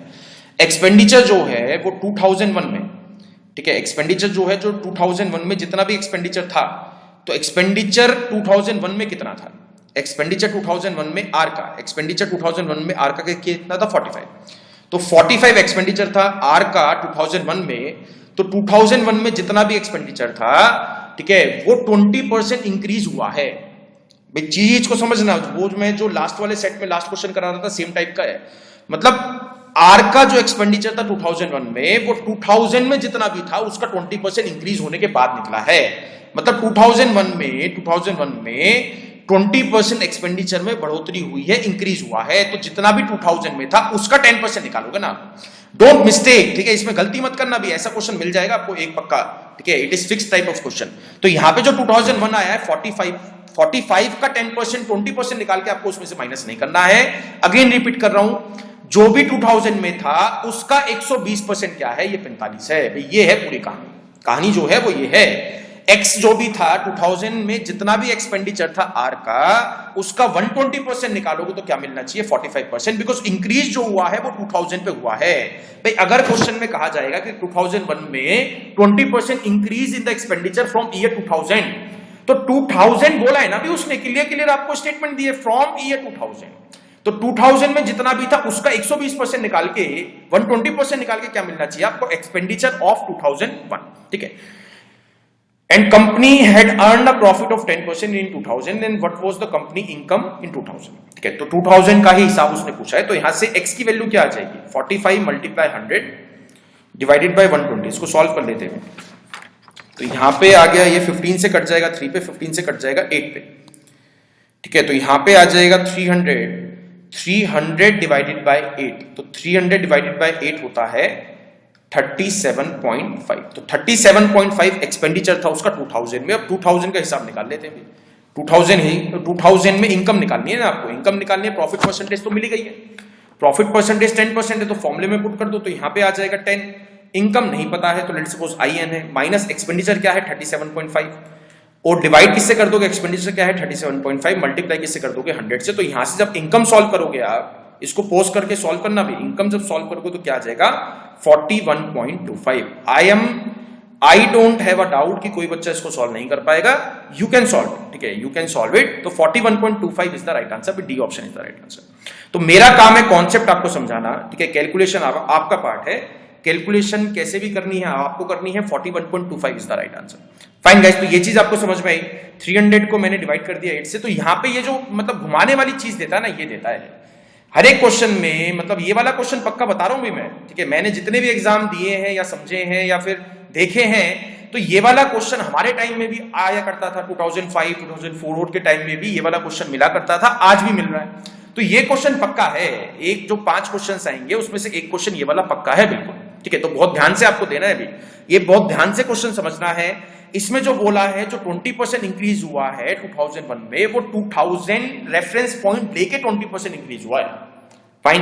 एक्सपेंडिचर जो है वो 2001 में, ठीक है एक्सपेंडिचर जो है जो 2001 में जितना भी एक्सपेंडिचर था, तो एक्सपेंडिचर 2001 में कितना था, एक्सपेंडिचर 2001 में आर का, एक्सपेंडिचर 2001 में आर का कितना था 45, तो 45 एक्सपेंडिचर था आर का 2001 में, तो 2001 में जितना भी एक्सपेंडिचर था ठीक है वो 20% इंक्रीज हुआ है। भाई चीज को समझना, वो मैं जो लास्ट वाले सेट में लास्ट क्वेश्चन करा रहा था सेम टाइप का है, मतलब आर का जो एक्सपेंडिचर था 2001 में वो 2000 में जितना भी था उसका 20% इंक्रीज होने के बाद निकला है, मतलब 2001 में 20% एक्सपेंडिचर में बढ़ोतरी हुई है, इंक्रीज हुआ है, तो जितना भी 2000 में था उसका 10% निकालोगे ना, डोंट मिस्टेक, ठीक है इसमें गलती मत करना भी, ऐसा क्वेश्चन मिल जाएगा आपको एक पक्का, ठीक है it is fix type of question. तो यहां पे जो 2001 आया है 45 का 10% 20% निकाल के आपको उसमें से माइनस नहीं करना है। अगेन रिपीट कर रहा हूं, जो भी 2000 में था उसका 120% क्या है, ये 45 है, ये है पूरी कहानी जो है वो ये है। एक्स जो भी था 2000 में जितना भी एक्सपेंडिचर था आर का उसका 120% निकालोगे तो क्या मिलना चाहिए 45%, बिकॉज इंक्रीज जो हुआ है वो 2000 पे हुआ है। भाई अगर क्वेश्चन में कहा जाएगा कि 2001 में 20% increase in the expenditure from year 2000, तो 2000 बोला है ना भी उसने, क्लियर आपको स्टेटमेंट दिए फ्रॉम ईयर 2000, तो 2000 में जितना भी था उसका 120% निकाल के 120% निकाल के क्या मिलना चाहिए आपको, एक्सपेंडिचर ऑफ 2001, ठीक है। And company had earned a profit of 10% in 2000, then what was the company income in 2000, ठीक है, तो 2000 का ही हिसाब उसने पूछा है, तो यहां से x की वैल्यू क्या आ जाएगी 45 मल्टीप्लाई 100 डिवाइडेड बाय 120, इसको सॉल्व कर लेते हैं। तो यहां पे आ गया, ये 15 से कट जाएगा 3 पे, 15 से कट जाएगा 8 पे, ठीक है, तो यहां पे आ जाएगा 300 डिवाइडेड बाय 8, तो 300 डिवाइडेड बाय 8 होता है 37.5, तो 37.5 एक्सपेंडिचर था उसका 2000 में। अब 2000 का हिसाब निकाल लेते हैं, 2000 में इनकम निकालनी है ना आपको, इनकम निकालनी है, प्रॉफिट परसेंटेज तो मिल गई है, प्रॉफिट परसेंटेज 10% है, तो फॉर्मूले में पुट कर दो, तो यहां पे आ जाएगा 10, इनकम नहीं पता है तो लेट्स सपोज IN है, माइनस एक्सपेंडिचर क्या है 37.5, और डिवाइड किससे कर दोगे, एक्सपेंडिचर क्या है 37.5, मल्टीप्लाई किससे कर दोगे 100 से, तो यहां से जब इनकम सॉल्व करोगे आप, इसको पोस्ट करके सॉल्व करना भी, इनकम जब सॉल्व करोगे तो क्या आ जाएगा 41.25। I don't have a doubt कि कोई बच्चा इसको सॉल्व नहीं कर पाएगा, यू कैन सॉल्व, ठीक है यू कैन सॉल्व इट, तो 41.25 is the right answer, D option is the right answer. तो मेरा काम है कॉन्सेप्ट आपको समझाना, ठीक है, कैलकुलेशन आपका पार्ट है, कैलकुलेशन कैसे भी करनी है आपको करनी है, 41.25 is the right answer. Fine guys, तो ये चीज आपको समझ में आई, 300 को मैंने डिवाइड कर दिया 8 से, तो यहां पे ये जो मतलब घुमाने वाली चीज देता है ना, ये देता है हर एक क्वेश्चन में, मतलब ये वाला क्वेश्चन पक्का बता रहा हूं भी मैं, ठीक है, मैंने जितने भी एग्जाम दिए हैं या समझे हैं या फिर देखे हैं, तो ये वाला क्वेश्चन हमारे टाइम में भी आया करता था, 2005 2004 के टाइम में भी ये वाला क्वेश्चन मिला करता था, आज भी मिल रहा है, तो ये क्वेश्चन पक्का है, एक जो 5 क्वेश्चन आएंगे उसमें से एक क्वेश्चन ये वाला पक्का है बिल्कुल, ठीक है, तो बहुत ध्यान से आपको देना है अभी, ये बहुत ध्यान से क्वेश्चन समझना है। इसमें जो बोला है जो 20% इंक्रीज हुआ है 2001 में, वो 2000 रेफरेंस पॉइंट लेके 20% इंक्रीज हुआ है। फाइन,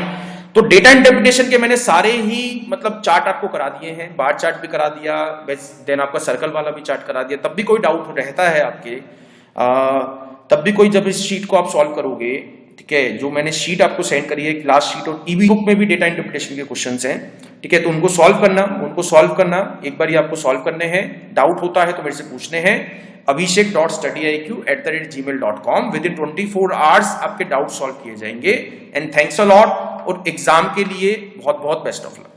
तो डेटा इंटरप्रिटेशन के मैंने सारे ही मतलब चार्ट आपको करा दिए हैं, बार चार्ट भी करा दिया, देन आपका सर्कल वाला भी चार्ट करा दिया, तब भी कोई डाउट रहता है आपके, तब भी कोई, जब इस शीट को आप सॉल्व करोगे, ठीक है, जो मैंने शीट आपको सेंड करी है क्लास शीट, और ईबी बुक में भी डेटा इंटरप्रिटेशन के क्वेश्चंस हैं, ठीक है, तो उनको सॉल्व करना एक बार ही आपको सॉल्व करने हैं, डाउट होता है तो मेरे से पूछने हैं, abhishek.studyiq@gmail.com, विद इन 24 आवर्स आपके डाउट सॉल्व किए जाएंगे। एंड थैंक्स अ लॉट, और एग्जाम के लिए बहुत बहुत बेस्ट ऑफ लक।